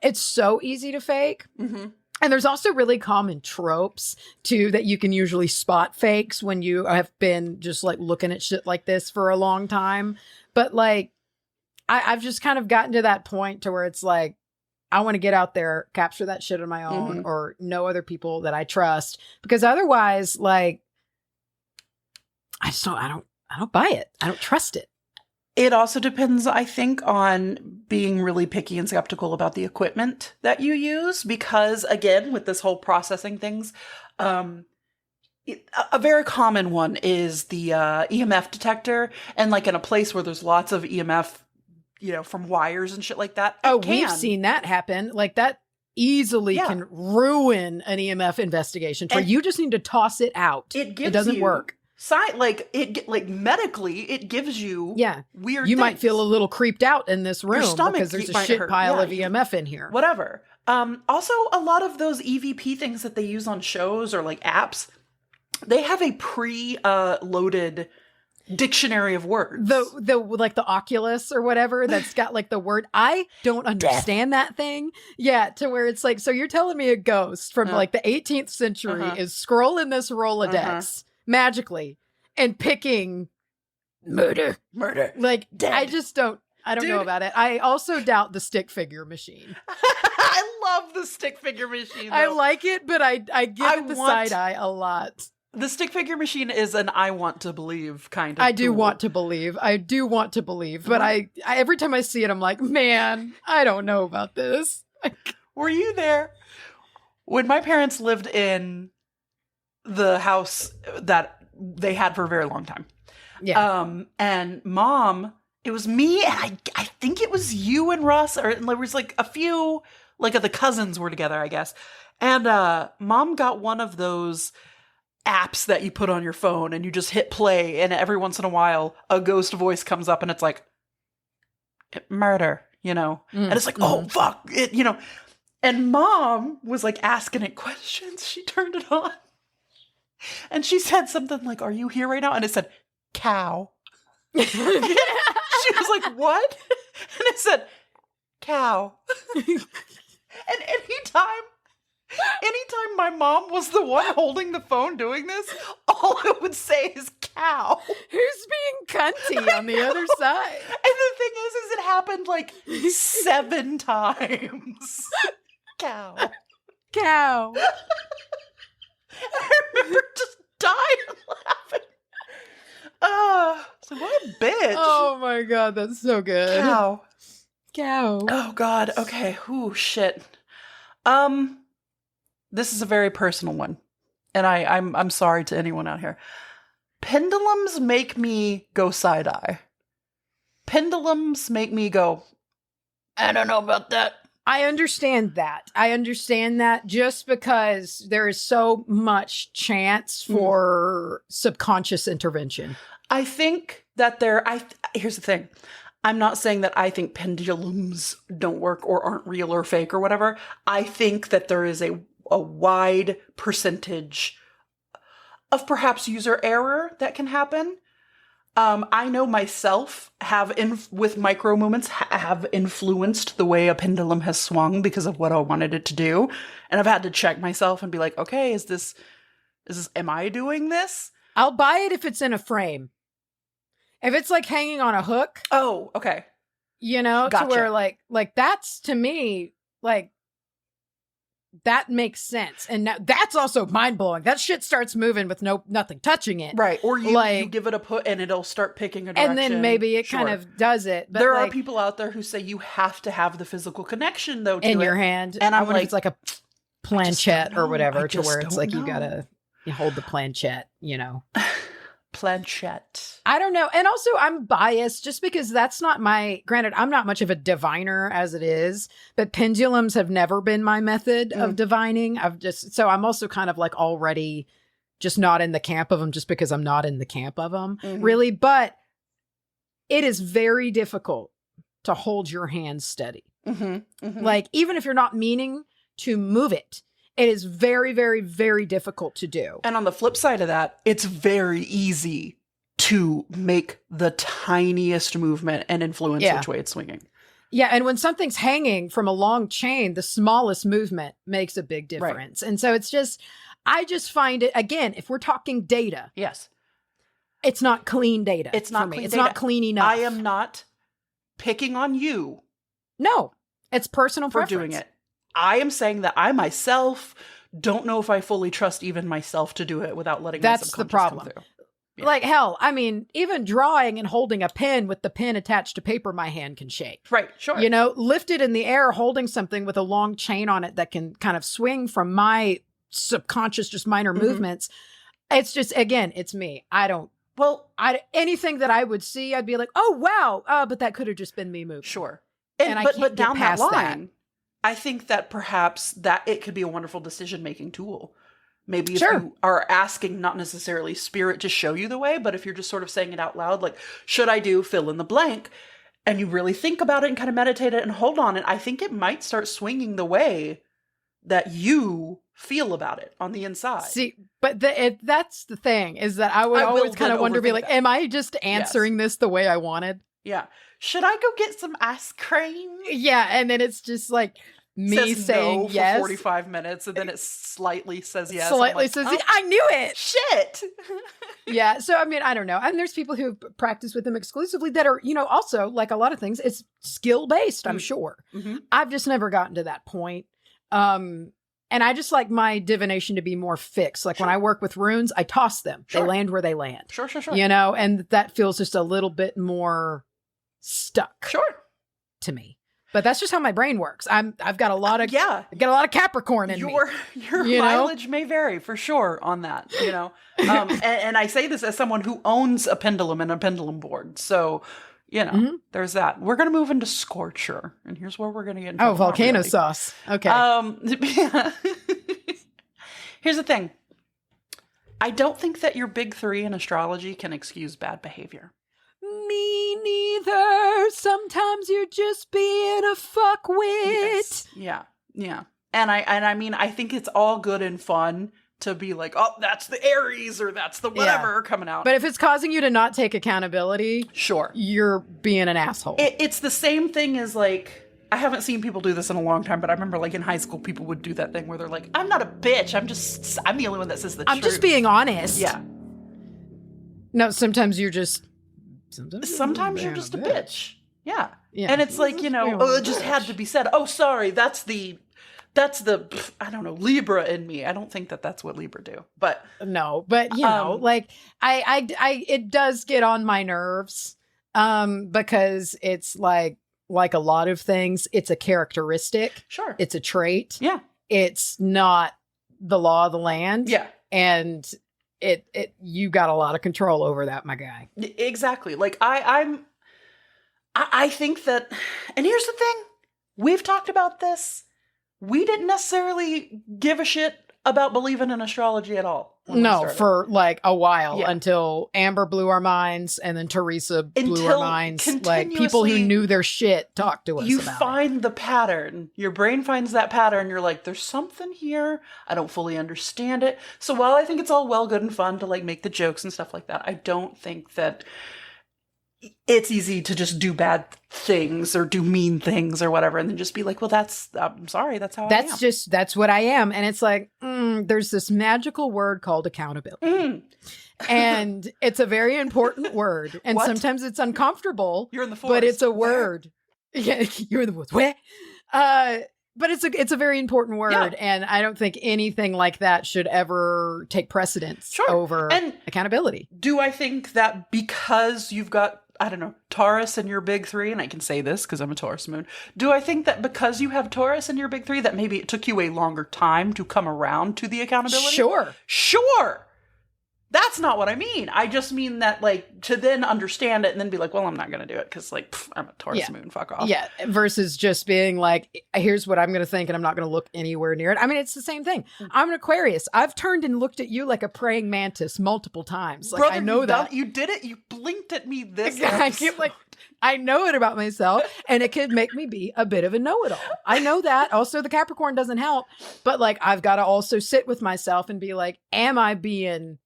B: it's so easy to fake.
A: Mm-hmm.
B: And there's also really common tropes too that you can usually spot fakes when you have been just like looking at shit like this for a long time. But like, I've just kind of gotten to that point to where it's like, I want to get out there, capture that shit on my own, or know other people that I trust, because otherwise, like, I don't buy it. I don't trust it.
A: It also depends, I think, on being really picky and skeptical about the equipment that you use, because again, with this whole processing things, a very common one is the EMF detector, and like in a place where there's lots of EMF, from wires and shit like that.
B: We've seen that happen. Like that easily can ruin an EMF investigation. Where you just need to toss it out. It doesn't work.
A: Medically, it gives you weird.
B: You
A: things.
B: might feel a little creeped out in this room because there's a shit pile of EMF in here.
A: Whatever. Also, a lot of those EVP things that they use on shows or like apps, they have a pre-loaded dictionary of words.
B: The like the Oculus or whatever that's got like the word. I don't understand that thing. Yeah, to where it's like, so you're telling me a ghost from like the 18th century is scrolling this Rolodex magically and picking murder. Like, dead. I don't know about it. I also doubt the stick figure machine.
A: I love the stick figure machine, though.
B: I like it, but I give it the side eye a lot.
A: The stick figure machine is an I want to believe kind of
B: I do want to believe. But I every time I see it, I'm like, man, I don't know about this.
A: Were you there when my parents lived in the house that they had for a very long time?
B: Yeah.
A: And Mom, it was me and I think it was you and Russ, or there was like a few, like the cousins were together, I guess. And Mom got one of those apps that you put on your phone and you just hit play, and every once in a while a ghost voice comes up and it's like, murder, and it's like, oh fuck it, and Mom was like asking it questions. She turned it on and she said something like, are you here right now? And it said, cow. She was like, what? And it said, cow. And anytime my mom was the one holding the phone doing this, all it would say is cow.
B: Who's being cunty on the other side?
A: And the thing is it happened like 7 times. Cow. I remember just dying laughing. So what a bitch.
B: Oh my God, that's so good.
A: Cow.
B: Oh
A: God. Okay. Ooh, shit. This is a very personal one, and I'm sorry to anyone out here. Pendulums make me go side-eye. Pendulums make me go, I don't know about that.
B: I understand that just because there is so much chance for subconscious intervention.
A: I think that here's the thing. I'm not saying that I think pendulums don't work or aren't real or fake or whatever. I think that there is a wide percentage of perhaps user error that can happen. I know myself with micro movements have influenced the way a pendulum has swung because of what I wanted it to do. And I've had to check myself and be like, okay, am I doing this?
B: I'll buy it if it's in a frame. If it's like hanging on a hook.
A: Oh, okay.
B: Gotcha. To where like that's, to me, like, that makes sense. And now, that's also mind-blowing. That shit starts moving with nothing touching it.
A: Right. Or you give it a put and it'll start picking a direction.
B: And then maybe it kind of does it. But
A: there are people out there who say you have to have the physical connection, though, to
B: in your hand.
A: And I'm
B: like, if it's like a planchette or whatever, to where it's like
A: know.
B: you gotta hold the planchette,
A: Planchette.
B: I don't know. And also I'm biased just because that's not granted, I'm not much of a diviner as it is, but pendulums have never been my method of divining. So I'm also kind of like already just not in the camp of them just because I'm not in the camp of them really. But it is very difficult to hold your hand steady.
A: Mm-hmm, mm-hmm.
B: Like, even if you're not meaning to move it, it is very, very, very difficult to do.
A: And on the flip side of that, it's very easy to make the tiniest movement and influence which way it's swinging.
B: Yeah, and when something's hanging from a long chain, the smallest movement makes a big difference. Right. And so it's just, I just find it, again, if we're talking data.
A: Yes.
B: It's not clean data.
A: It's not
B: clean
A: data.
B: It's not clean enough.
A: I am not picking on you.
B: No, it's personal
A: for
B: preference.
A: Doing it. I am saying that I myself don't know if I fully trust even myself to do it without letting my subconscious
B: the problem.
A: come through. Yeah.
B: Like, hell, I mean, even drawing and holding a pen with the pen attached to paper, my hand can shake.
A: Right, sure.
B: You know, lifted in the air, holding something with a long chain on it that can kind of swing from my subconscious, just minor movements. It's just, again, it's me. Anything that I would see, I'd be like, oh, wow. But that could have just been me moving.
A: Sure.
B: But
A: down that line, I think that perhaps that it could be a wonderful decision-making tool. Maybe if you are asking not necessarily spirit to show you the way, but if you're just sort of saying it out loud, like, should I do fill in the blank? And you really think about it and kind of meditate it and hold on it, I think it might start swinging the way that you feel about it on the inside.
B: See, but that's the thing, is that I would always kind of wonder, be like, am I just answering this the way I wanted?
A: Yeah. Should I go get some ice cream?
B: Yeah, and then it's just like me saying
A: no
B: yes
A: for 45 minutes, and then it slightly says yes.
B: Slightly says, I knew it.
A: Shit.
B: Yeah. So, I mean, I don't know. And there's people who practice with them exclusively that are, you know, also, like a lot of things, it's skill-based, I'm sure. Mm-hmm. I've just never gotten to that point. And I just like my divination to be more fixed. Like when I work with runes, I toss them. They land where they land.
A: Sure.
B: You know, and that feels just a little bit more stuck. To me. But that's just how my brain works. I've got a lot of I've got a lot of Capricorn in me.
A: Your mileage may vary for sure on that, you know. And I say this as someone who owns a pendulum and a pendulum board. So, you know, there's that. We're going to move into Scorcher, and here's where we're going to get into
B: volcano sauce. Okay.
A: Here's the thing. I don't think that your big three in astrology can excuse bad behavior.
B: Me neither. Sometimes you're just being a fuckwit.
A: Yes. Yeah. And I mean, I think it's all good and fun to be like, oh, that's the Aries or that's the whatever coming out.
B: But if it's causing you to not take accountability,
A: sure,
B: you're being an asshole.
A: It's the same thing as like, I haven't seen people do this in a long time, but I remember like in high school, people would do that thing where they're like, I'm not a bitch. I'm the only one that says the truth.
B: I'm just being honest.
A: Yeah.
B: No, sometimes you're just...
A: Sometimes you're just a bitch. Yeah. And it's like, you know, it just had to be said. Oh, sorry. That's the, I don't know, Libra in me. I don't think that that's what Libra do, but.
B: No, but you know, like it does get on my nerves, because it's like a lot of things. It's a characteristic.
A: Sure.
B: It's a trait.
A: Yeah. It's
B: not the law of the land.
A: Yeah.
B: And you got a lot of control over that, my guy.
A: Exactly. Like I think that, and here's the thing, we've talked about this. We didn't necessarily give a shit about believing in astrology at all.
B: No, for like a while, until Amber blew our minds, and then Teresa blew our minds. Like people who knew their shit talked to us.
A: You
B: about
A: find the pattern. Your brain finds that pattern. You're like, there's something here. I don't fully understand it. So while I think it's all well, good, and fun to like make the jokes and stuff like that, I don't think that it's easy to just do bad things or do mean things or whatever, and then just be like, well, I'm sorry, that's how I am.
B: That's what I am. And it's like, there's this magical word called accountability. And it's a very important word. And sometimes it's uncomfortable.
A: You're in the forest.
B: But it's a word. Yeah, you're in the woods. Where? But it's a very important word. Yeah. And I don't think anything like that should ever take precedence over accountability.
A: Do I think that because you've got, I don't know, Taurus in your big three, and I can say this because I'm a Taurus moon, do I think that because you have Taurus in your big three that maybe it took you a longer time to come around to the accountability? Sure. That's not what I mean. I just mean that, like, to then understand it and then be like, well, I'm not going to do it because, like, I'm a Taurus moon, fuck off.
B: Yeah, versus just being like, here's what I'm going to think and I'm not going to look anywhere near it. I mean, it's the same thing. I'm an Aquarius. I've turned and looked at you like a praying mantis multiple times. Like,
A: Brother,
B: I know that.
A: You did it. You blew blinked at me this
B: I keep like, I know it about myself, and it could make me be a bit of a know-it-all. I know that. Also, the Capricorn doesn't help, but like, I've got to also sit with myself and be like, am I being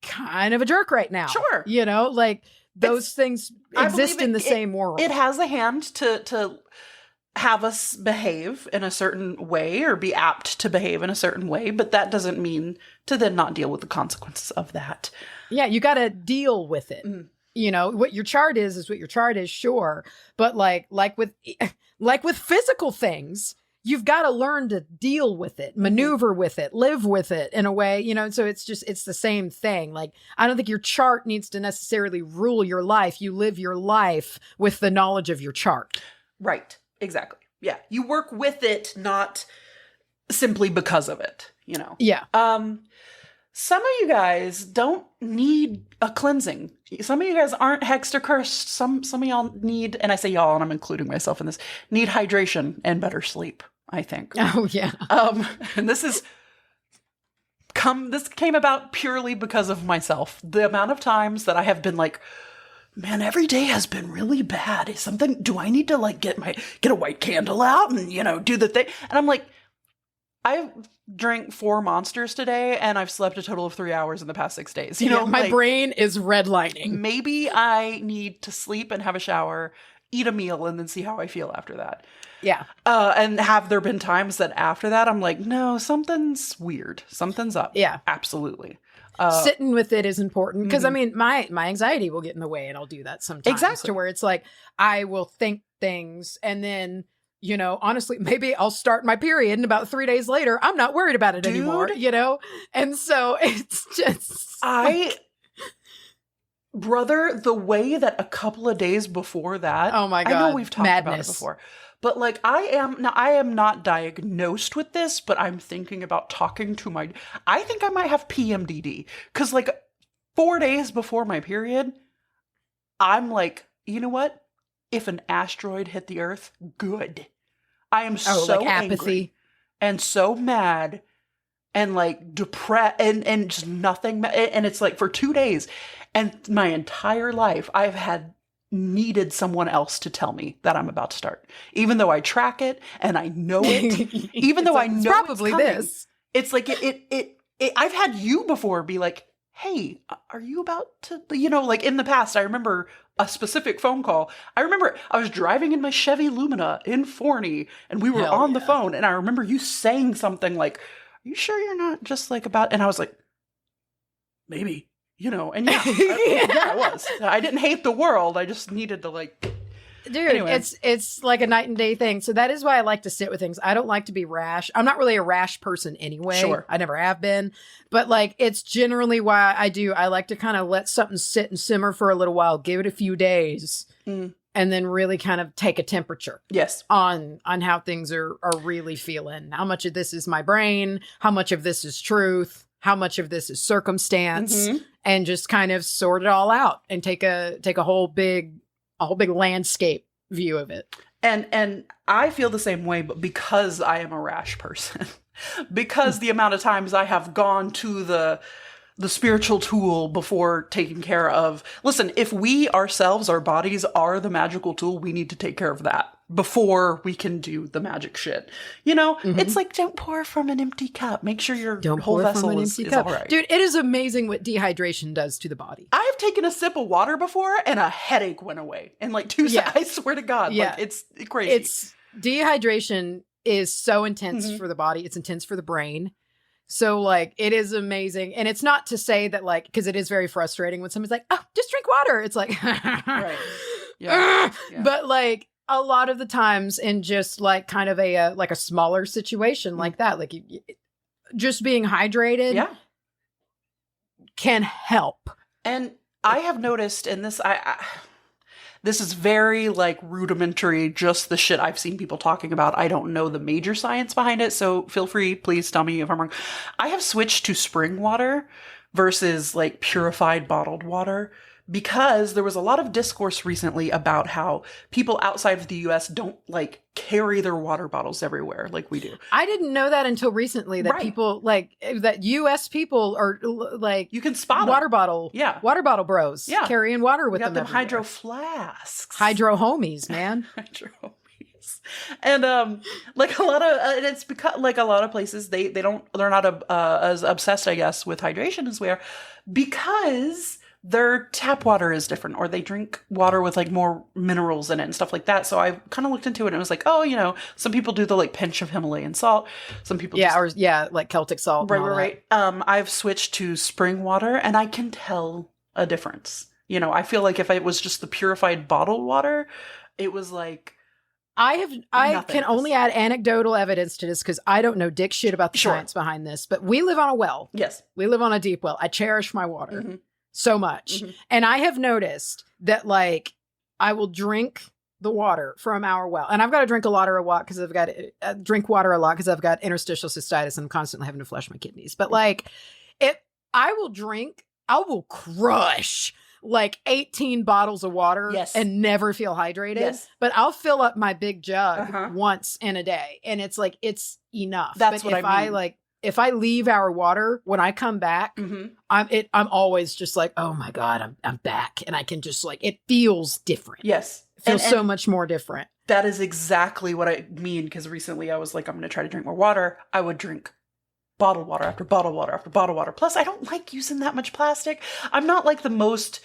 B: kind of a jerk right now?
A: Sure.
B: You know, like those things exist in the same world.
A: It has a hand to have us behave in a certain way or be apt to behave in a certain way, but that doesn't mean to then not deal with the consequences of that.
B: Yeah, you got to deal with it. You know, what your chart is what your chart is, sure. But like with physical things, you've got to learn to deal with it, maneuver with it, live with it in a way, you know, so it's the same thing. Like, I don't think your chart needs to necessarily rule your life. You live your life with the knowledge of your chart.
A: Right. Exactly. Yeah. You work with it, not simply because of it, you know?
B: Yeah.
A: Some of you guys don't need a cleansing. Some of you guys aren't hexed or cursed. Some of y'all need, and I say y'all, and I'm including myself in this, need hydration and better sleep, I think.
B: Oh, yeah.
A: And this came about purely because of myself. The amount of times that I have been like, man, every day has been really bad. Do I need to like get a white candle out and, you know, do the thing? And I'm like, I drank 4 Monsters today and I've slept a total of 3 hours in the past 6 days. You know,
B: my
A: like,
B: brain is redlining.
A: Maybe I need to sleep and have a shower, eat a meal, and then see how I feel after that.
B: Yeah.
A: And have there been times that after that I'm like, no, something's weird. Something's up.
B: Yeah.
A: Absolutely.
B: Sitting with it is important because I mean, my anxiety will get in the way, and I'll do that sometimes.
A: Exactly.
B: To where it's like I will think things, and then, you know, honestly, maybe I'll start my period, and about 3 days later, I'm not worried about it anymore. You know, and so it's just
A: brother, the way that a couple of days before that,
B: oh my God,
A: I know we've talked about it before. But like I am not diagnosed with this, but I'm thinking about talking to I think I might have PMDD. Cause like 4 days before my period, I'm like, you know what? If an asteroid hit the earth, good. I am so
B: like apathy
A: angry and so mad and like depressed and just nothing. And it's like for 2 days and my entire life, I've needed someone else to tell me that I'm about to start, even though I track it and I know it, even though I know
B: probably
A: it's coming.
B: This.
A: It's like I've had you before be like, hey, are you about to, you know, like in the past, I remember a specific phone call. I remember I was driving in my Chevy Lumina in Forney and we were on the phone and I remember you saying something like, are you sure you're not just like about, and I was like, maybe. You know, and yeah, I was. I didn't hate the world. I just needed to like...
B: Dude, anyway. It's like a night and day thing. So that is why I like to sit with things. I don't like to be rash. I'm not really a rash person anyway.
A: Sure.
B: I never have been. But like, it's generally why I like to kind of let something sit and simmer for a little while, give it a few days, and then really kind of take a temperature.
A: Yes.
B: On how things are really feeling. How much of this is my brain? How much of this is truth? How much of this is circumstance? And just kind of sort it all out and take a whole big landscape view of it.
A: And I feel the same way, but because I am a rash person, because the amount of times I have gone to the spiritual tool before taking care of, listen, if we ourselves, our bodies are the magical tool, we need to take care of that before we can do the magic shit. You know, it's like, don't pour from an empty cup. Make sure your whole vessel is all right.
B: Dude, it is amazing what dehydration does to the body.
A: I've taken a sip of water before and a headache went away in like 2 seconds. I swear to God. Like, it's crazy.
B: Dehydration is so intense for the body. It's intense for the brain. So like, it is amazing. And it's not to say that like, because it is very frustrating when someone's like, oh, just drink water. It's like,
A: right. Yeah.
B: But like, a lot of the times in just like kind of a like a smaller situation like that, like just being hydrated can help.
A: And I have noticed, and this this is very like rudimentary, just the shit I've seen people talking about. I don't know the major science behind it, so feel free, please tell me if I'm wrong. I have switched to spring water versus like purified bottled water because there was a lot of discourse recently about how people outside of the US don't like carry their water bottles everywhere like we do.
B: I didn't know that until recently that people like that US people are like
A: you can spot
B: water
A: them.
B: bottle.
A: Yeah.
B: Water bottle bros.
A: Yeah.
B: Carrying water with
A: them.
B: Them
A: hydro flasks.
B: Hydro homies, man.
A: Hydro homies. And like a lot of and it's because like a lot of places they're not as obsessed, I guess, with hydration as we are, because their tap water is different, or they drink water with like more minerals in it and stuff like that. So I kind of looked into it and it was like, oh, you know, some people do the like pinch of Himalayan salt. Some people
B: like Celtic salt.
A: Right. I've switched to spring water and I can tell a difference. You know, I feel like if it was just the purified bottled water, it was like
B: I can only add anecdotal evidence to this because I don't know dick shit about the science behind this, but we live on a well.
A: Yes.
B: We live on a deep well. I cherish my water so much. And I have noticed that like I will drink the water from our well. And I've got to drink water a lot because I've got interstitial cystitis and I'm constantly having to flush my kidneys. But like I will crush like 18 bottles of water and never feel hydrated.
A: Yes.
B: But I'll fill up my big jug once in a day. And it's like, it's enough.
A: That's
B: but
A: what I mean.
B: If I leave our water, when I come back, I'm always just like, oh my God, I'm back. And I can just like, it feels different.
A: Yes.
B: It feels so much more different.
A: That is exactly what I mean. Because recently I was like, I'm going to try to drink more water. I would drink bottled water after bottled water after bottled water. Plus, I don't like using that much plastic. I'm not like the best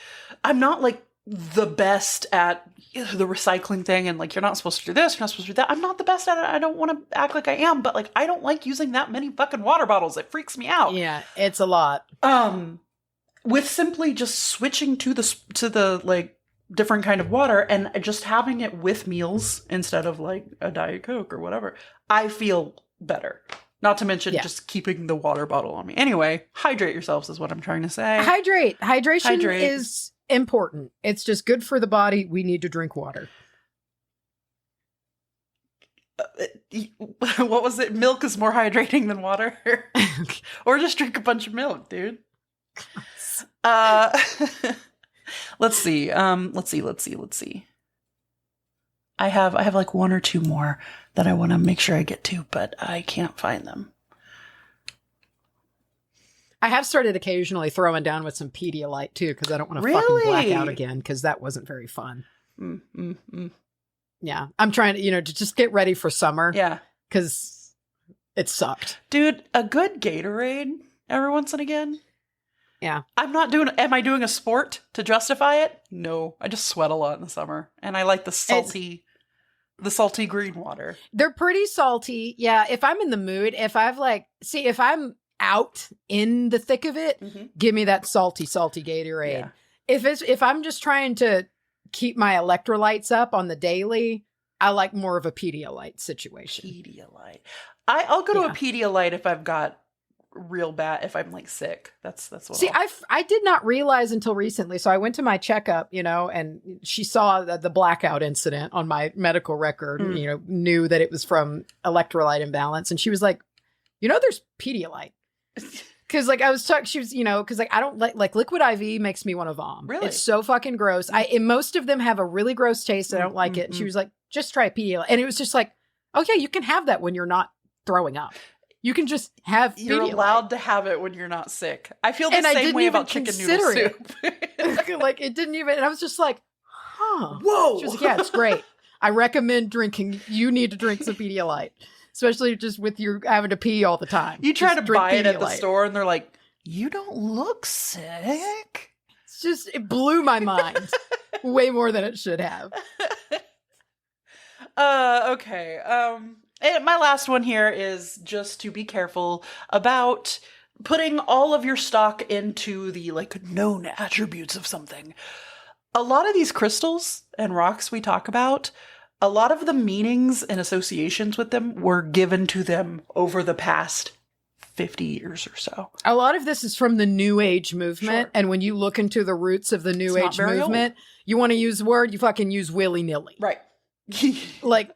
A: at the recycling thing, and like, you're not supposed to do this, you're not supposed to do that. I'm not the best at it. I don't want to act like I am, but like, I don't like using that many fucking water bottles. It freaks me out.
B: Yeah, it's a lot.
A: With simply just switching to the like different kind of water and just having it with meals instead of like a Diet Coke or whatever, I feel better. Not to mention just keeping the water bottle on me. Anyway, hydrate yourselves is what I'm trying to say.
B: Hydration is important. It's just good for the body. We need to drink water.
A: What was it? Milk is more hydrating than water? Or just drink a bunch of milk, dude. Let's see. I have like one or two more that I want to make sure I get to, but I can't find them.
B: I have started occasionally throwing down with some Pedialyte too, because I don't want to fucking black out again, because that wasn't very fun. Yeah, I'm trying to, to just get ready for summer.
A: Yeah,
B: because it sucked,
A: dude. A good Gatorade every once and again.
B: Yeah,
A: am I doing a sport to justify it? No, I just sweat a lot in the summer, and I like the salty green water. They're
B: pretty salty. Yeah, if I'm in the mood, if I'm out in the thick of it, give me that salty Gatorade. Yeah. If I'm just trying to keep my electrolytes up on the daily, I like more of a Pedialyte situation.
A: Pedialyte. I'll go to a Pedialyte if I've got real bad, if I'm like sick. That's what.
B: See, I did not realize until recently. So I went to my checkup, and she saw the blackout incident on my medical record, knew that it was from electrolyte imbalance. And she was like, there's Pedialyte. Because like I was talking, she was, because like I don't like liquid IV makes me want to vom.
A: Really?
B: It's so fucking gross. And most of them have a really gross taste. I don't like it. And she was like, just try Pedialyte. And it was just like, oh yeah, you can have that when you're not throwing up. You can just have Pedialyte.
A: You're allowed to have it when you're not sick. I feel the same way about chicken noodle soup.
B: Like it didn't even, and I was just like, huh.
A: Whoa.
B: She was like, yeah, it's great. I recommend drinking. You need to drink some Pedialyte. Especially just with you having to pee all the time.
A: You try to buy it at the store and they're like, you don't look sick.
B: It blew my mind way more than it should have.
A: Okay. And my last one here is just to be careful about putting all of your stock into the like known attributes of something. A lot of these crystals and rocks we talk about, a lot of the meanings and associations with them were given to them over the past 50 years or so.
B: A lot of this is from the New Age movement. Sure. And when you look into the roots of the New Age movement, you want to use a word, you fucking use willy-nilly.
A: Right.
B: Like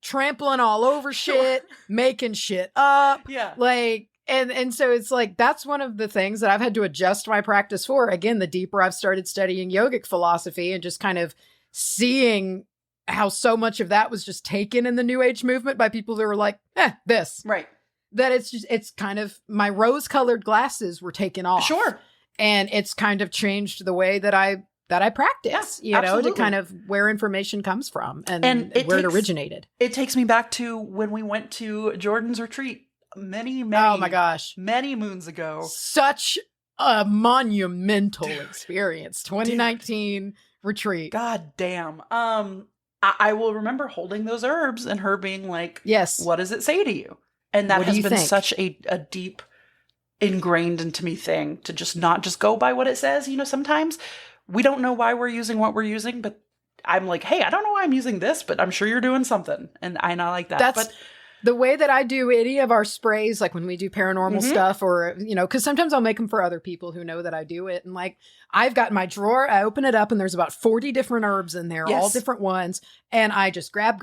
B: trampling all over shit, making shit up.
A: Yeah.
B: Like, And so it's like, that's one of the things that I've had to adjust my practice for. Again, the deeper I've started studying yogic philosophy and just kind of seeing how so much of that was just taken in the New Age movement by people that were like, this.
A: Right.
B: That it's kind of, my rose-colored glasses were taken off.
A: Sure.
B: And it's kind of changed the way that I practice,
A: absolutely.
B: to kind of where information comes from and where it originated.
A: It takes me back to when we went to Jordan's retreat many,
B: oh my gosh,
A: many moons ago.
B: Such a monumental experience. 2019 retreat.
A: God damn. I will remember holding those herbs and her being like,
B: yes,
A: what does it say to you? And that has been such a deep ingrained into me thing to just not just go by what it says. Sometimes we don't know why we're using what we're using, but I'm like, hey, I don't know why I'm using this, but I'm sure you're doing something. And I like that.
B: But the way that I do any of our sprays, like when we do paranormal stuff or, because sometimes I'll make them for other people who know that I do it. And like, I've got my drawer, I open it up and there's about 40 different herbs in there, all different ones. And I just grab.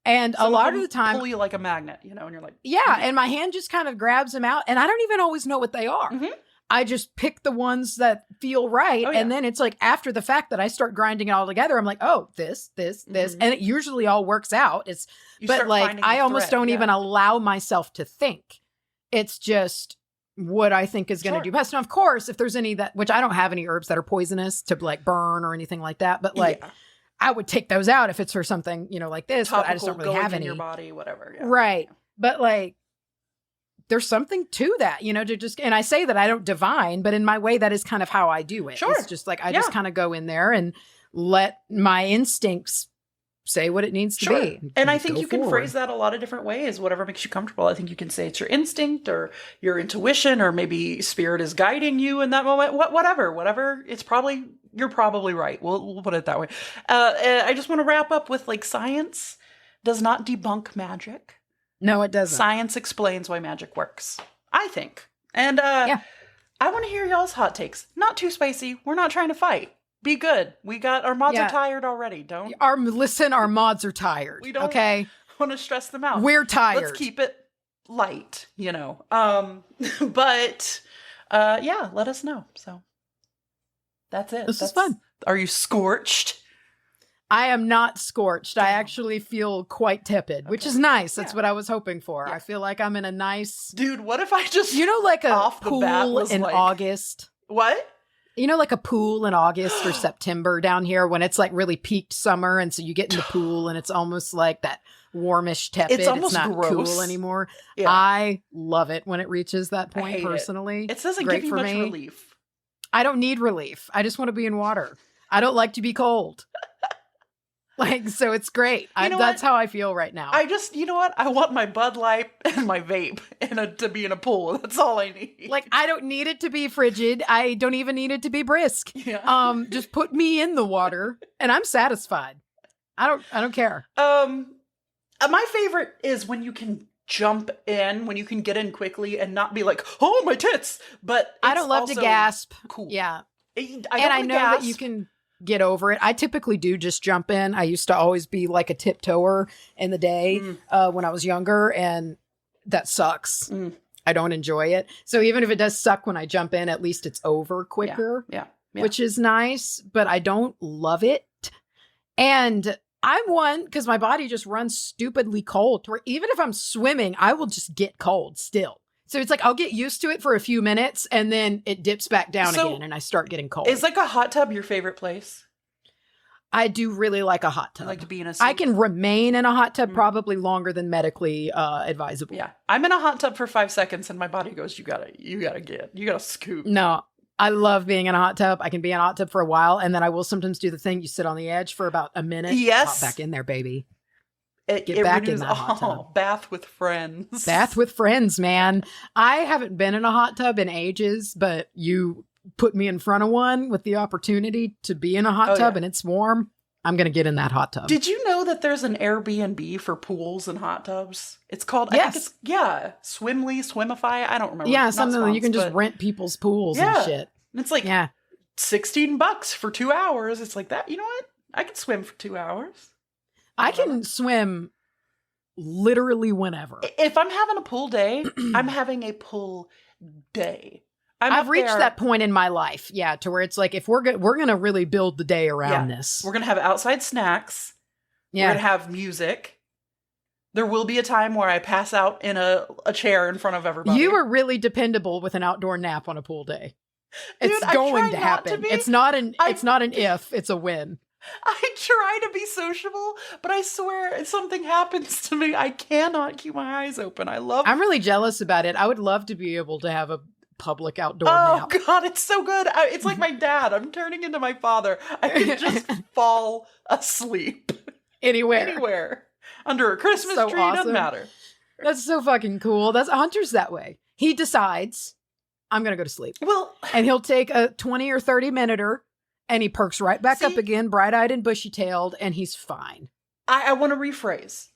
B: And a lot of the time,
A: pull you like a magnet, and you're like,
B: and my hand just kind of grabs them out and I don't even always know what they are. I just pick the ones that feel right. And then it's like after the fact that I start grinding it all together, I'm like, oh, this. And it usually all works out. But like, I almost don't even allow myself to think. It's just what I think is going to do best. Now, of course, if there's any which I don't have any herbs that are poisonous to like burn or anything like that, but like, I would take those out if it's for something, like this,
A: topical,
B: but I just don't really have any.
A: In your body, whatever. Yeah.
B: Right. But like, there's something to that, to just, and I say that I don't divine, but in my way, that is kind of how I do it.
A: Sure.
B: It's just like, I just kind of go in there and let my instincts say what it needs to be.
A: And I think you can phrase that a lot of different ways, whatever makes you comfortable. I think you can say it's your instinct or your intuition, or maybe spirit is guiding you in that moment, whatever. You're probably right. We'll put it that way. I just want to wrap up with like, science does not debunk magic.
B: No, it doesn't.
A: Science explains why magic works, I think. And I want to hear y'all's hot takes. Not too spicy. We're not trying to fight. Be good. We got our mods are tired already. Our
B: mods are tired.
A: We don't want to stress them out.
B: We're tired.
A: Let's keep it light, But let us know. So that's it.
B: This is fun.
A: Are you scorched?
B: I am not scorched. I actually feel quite tepid, which is nice. That's what I was hoping for. I feel like I'm in a nice...
A: Dude, what if I just...
B: like a pool in August?
A: What?
B: Like a pool in August or September down here when it's like really peaked summer. And so you get in the pool and it's almost like that warmish tepid.
A: It's
B: not
A: gross.
B: cool anymore.
A: Yeah.
B: I love it when it reaches that point personally.
A: It doesn't give you much relief.
B: I don't need relief. I just want to be in water. I don't like to be cold. So it's great. That's how I feel right now.
A: I just, I want my Bud Light and my vape to be in a pool. That's all I need.
B: I don't need it to be frigid. I don't even need it to be brisk.
A: Yeah.
B: Just put me in the water and I'm satisfied. I don't care.
A: My favorite is when you can jump in, when you can get in quickly and not be like, oh, my tits. But
B: I don't love to gasp.
A: Cool.
B: Yeah.
A: I
B: know that you can get over it. I typically do just jump in. I used to always be like a tiptoer in the day when I was younger, and that sucks. I don't enjoy it. So even if it does suck when I jump in, at least it's over quicker, which is nice, but I don't love it. And I'm one, because my body just runs stupidly cold, where even if I'm swimming, I will just get cold still. So it's like, I'll get used to it for a few minutes and then it dips back down again and I start getting cold.
A: Is like a hot tub your favorite place?
B: I do really like a hot tub.
A: I like to be in a
B: I can remain in a hot tub probably longer than medically advisable.
A: Yeah. I'm in a hot tub for 5 seconds and my body goes, you gotta scoop.
B: No, I love being in a hot tub. I can be in a hot tub for a while and then I will sometimes do the thing. You sit on the edge for about a minute.
A: Yes.
B: Pop back in there, baby.
A: Get back in that hot tub. Bath with friends.
B: Bath with friends, man. I haven't been in a hot tub in ages, but you put me in front of one with the opportunity to be in a hot tub and it's warm. I'm going to get in that hot tub.
A: Did you know that there's an Airbnb for pools and hot tubs? It's called,
B: yes.
A: Swimly, Swimify. I don't remember.
B: Yeah, something you can just rent people's pools and shit.
A: And it's like $16 for 2 hours. It's like that. You know what? I can swim for 2 hours.
B: I can swim literally whenever.
A: If I'm having a pool day, I'm having a pool day.
B: I've reached that point in my life, yeah, to where it's like, if we're going to really build the day around this.
A: We're going to have outside snacks.
B: Yeah.
A: We're going to have music. There will be a time where I pass out in a chair in front of everybody.
B: You are really dependable with an outdoor nap on a pool day.
A: Dude,
B: it's going to happen. It's not an if, it's a when.
A: I try to be sociable, but I swear if something happens to me, I cannot keep my eyes open. I'm
B: really jealous about it. I would love to be able to have a public outdoor nap.
A: Oh God, it's so good. It's like my dad. I'm turning into my father. I can just fall asleep. Anywhere. Under a Christmas tree, awesome. Doesn't matter.
B: That's so fucking cool. Hunter's that way. He decides, I'm going to go to sleep.
A: Well,
B: and he'll take a 20 or 30 minuter and he perks right back up again, bright-eyed and bushy-tailed, and he's fine.
A: I want to rephrase.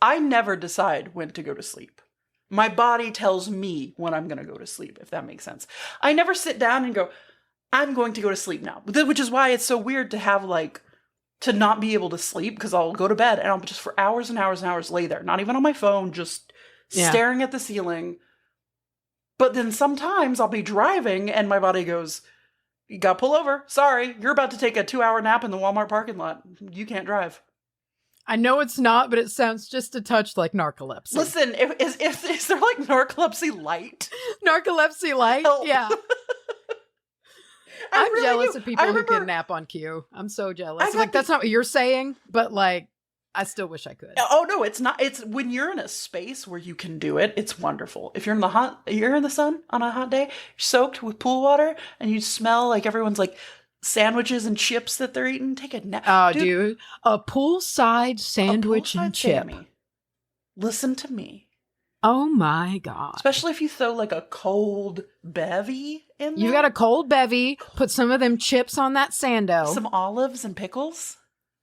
A: I never decide when to go to sleep. My body tells me when I'm going to go to sleep, if that makes sense. I never sit down and go, I'm going to go to sleep now. Which is why it's so weird to have to not be able to sleep, because I'll go to bed and I'll just for hours and hours and hours lay there, not even on my phone, just staring at the ceiling. But then sometimes I'll be driving and my body goes, you got to pull over. Sorry, you're about to take a 2-hour nap in the Walmart parking lot. You can't drive.
B: I know it's not, but it sounds just a touch like narcolepsy.
A: Listen, is there narcolepsy light?
B: Narcolepsy light?
A: Help.
B: Yeah. I'm really jealous of people who can nap on cue. I'm so jealous. That's not what you're saying, but I still wish I could.
A: Oh no, it's not. It's when you're in a space where you can do it, it's wonderful. If you're in the sun on a hot day, you're soaked with pool water, and you smell like everyone's sandwiches and chips that they're eating. Take a nap.
B: Oh, dude, a poolside sandwich and chip.
A: Sammy. Listen to me.
B: Oh my God.
A: Especially if you throw a cold bevy in there.
B: You got a cold bevy, put some of them chips on that sando.
A: Some olives and pickles.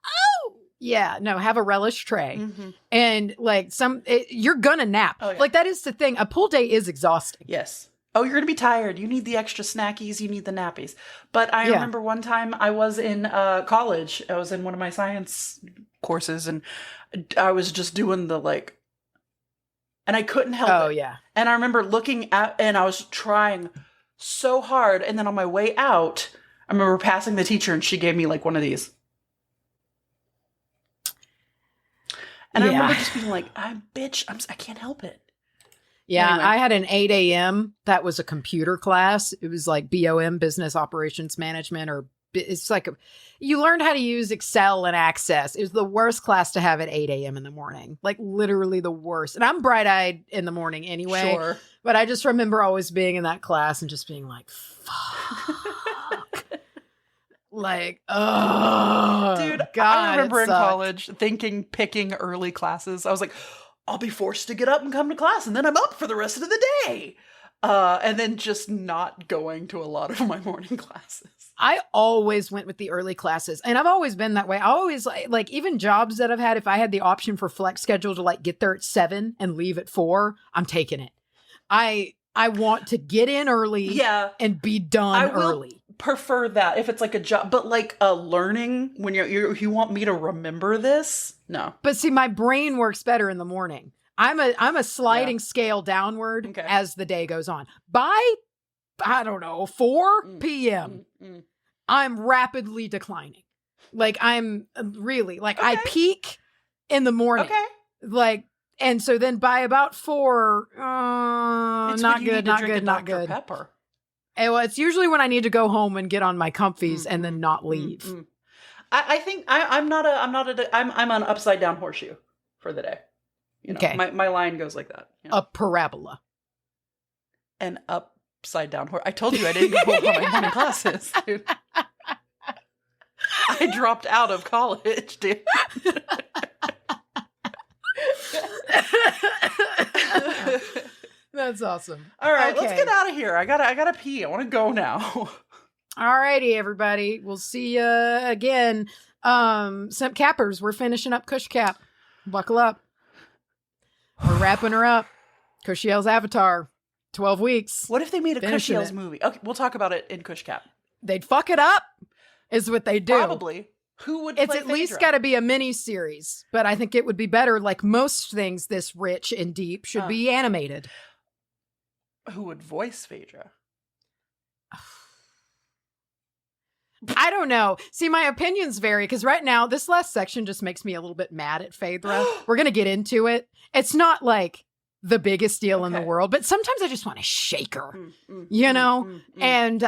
B: Oh! Yeah, no, have a relish tray. Mm-hmm. And you're gonna nap. Oh, yeah. That is the thing. A pool day is exhausting.
A: Yes. Oh, you're gonna be tired. You need the extra snackies. You need the nappies. But I remember one time I was in college. I was in one of my science courses and I was just doing and I couldn't help it.
B: Oh, yeah.
A: And I remember looking at, and I was trying so hard. And then on my way out, I remember passing the teacher and she gave me one of these. And I remember just being I can't help it.
B: Yeah,
A: anyway.
B: I had an 8 a.m. That was a computer class. It was BOM, Business Operations Management, or it's you learned how to use Excel and Access. It was the worst class to have at 8 a.m. in the morning. Literally the worst. And I'm bright-eyed in the morning anyway.
A: Sure.
B: But I just remember always being in that class and just being fuck. Oh,
A: dude,
B: God,
A: I remember in college picking early classes. I was I'll be forced to get up and come to class, and then I'm up for the rest of the day. And then just not going to a lot of my morning classes.
B: I always went with the early classes, and I've always been that way. I always even jobs that I've had, if I had the option for flex schedule to get there at 7 and leave at 4, I'm taking it. I want to get in early and be done early.
A: Prefer that if it's a job, but a learning when you want me to remember this. No.
B: But see, my brain works better in the morning. I'm a sliding scale downward as the day goes on. By, I don't know, 4 p.m., I'm rapidly declining. I'm really, I peak in the morning.
A: Okay.
B: And so then by about 4, not good.
A: Pepper.
B: Well, it's usually when I need to go home and get on my comfies and then not leave.
A: I think I'm an upside down horseshoe for the day. Okay. My line goes like that.
B: A parabola.
A: An upside down horse. I told you I didn't go for my morning classes, dude. I dropped out of college, dude.
B: That's awesome.
A: All right, let's get out of here. I gotta pee. I want to go now.
B: All righty, everybody. We'll see you again. Some cappers. We're finishing up Kush Cap. Buckle up. We're wrapping her up. Kushiel's Avatar. 12 weeks.
A: What if they made a Kushiel's movie? Okay, we'll talk about it in Kush Cap.
B: They'd fuck it up, is what they do.
A: Probably. Who would
B: It's
A: play
B: at least
A: Phaedra?
B: got to be a mini series, but I think it would be better. Like most things this rich and deep should be animated.
A: Who would voice Phaedra?
B: I don't know. See, my opinions vary because right now, this last section just makes me a little bit mad at Phaedra. We're going to get into it. It's not like the biggest deal in the world, but sometimes I just want to shake her, And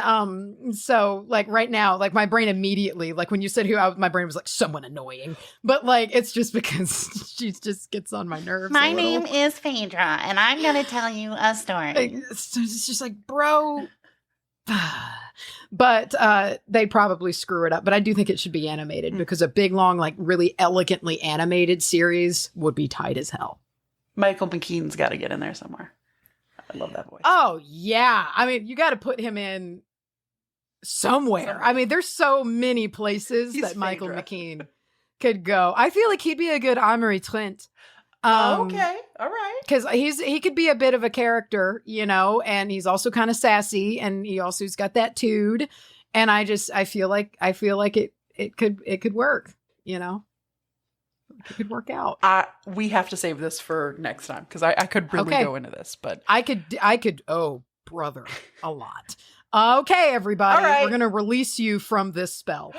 B: so like right now, like my brain immediately, like when you said my brain was like someone annoying, but like it's just because she just gets on my nerves.
C: My name is Phaedra, and I'm going to tell you a story.
B: It's just like, bro. But they probably screw it up. But I do think it should be animated because a big, long, like really elegantly animated series would be tight as hell.
A: Michael McKean's got to get in there somewhere. I love that voice.
B: Oh, yeah. I mean, you got to put him in somewhere. I mean, there's so many places that Michael McKean could go. I feel like he'd be a good Amory Trent.
A: Okay. All right.
B: Because he could be a bit of a character, and he's also kind of sassy, and he's got that tude. And I feel like it could work, It could work out.
A: We have to save this for next time because I could really go into this, but
B: I could. Oh, brother, a lot. Okay, everybody,
A: All right.
B: We're gonna release you from this spell.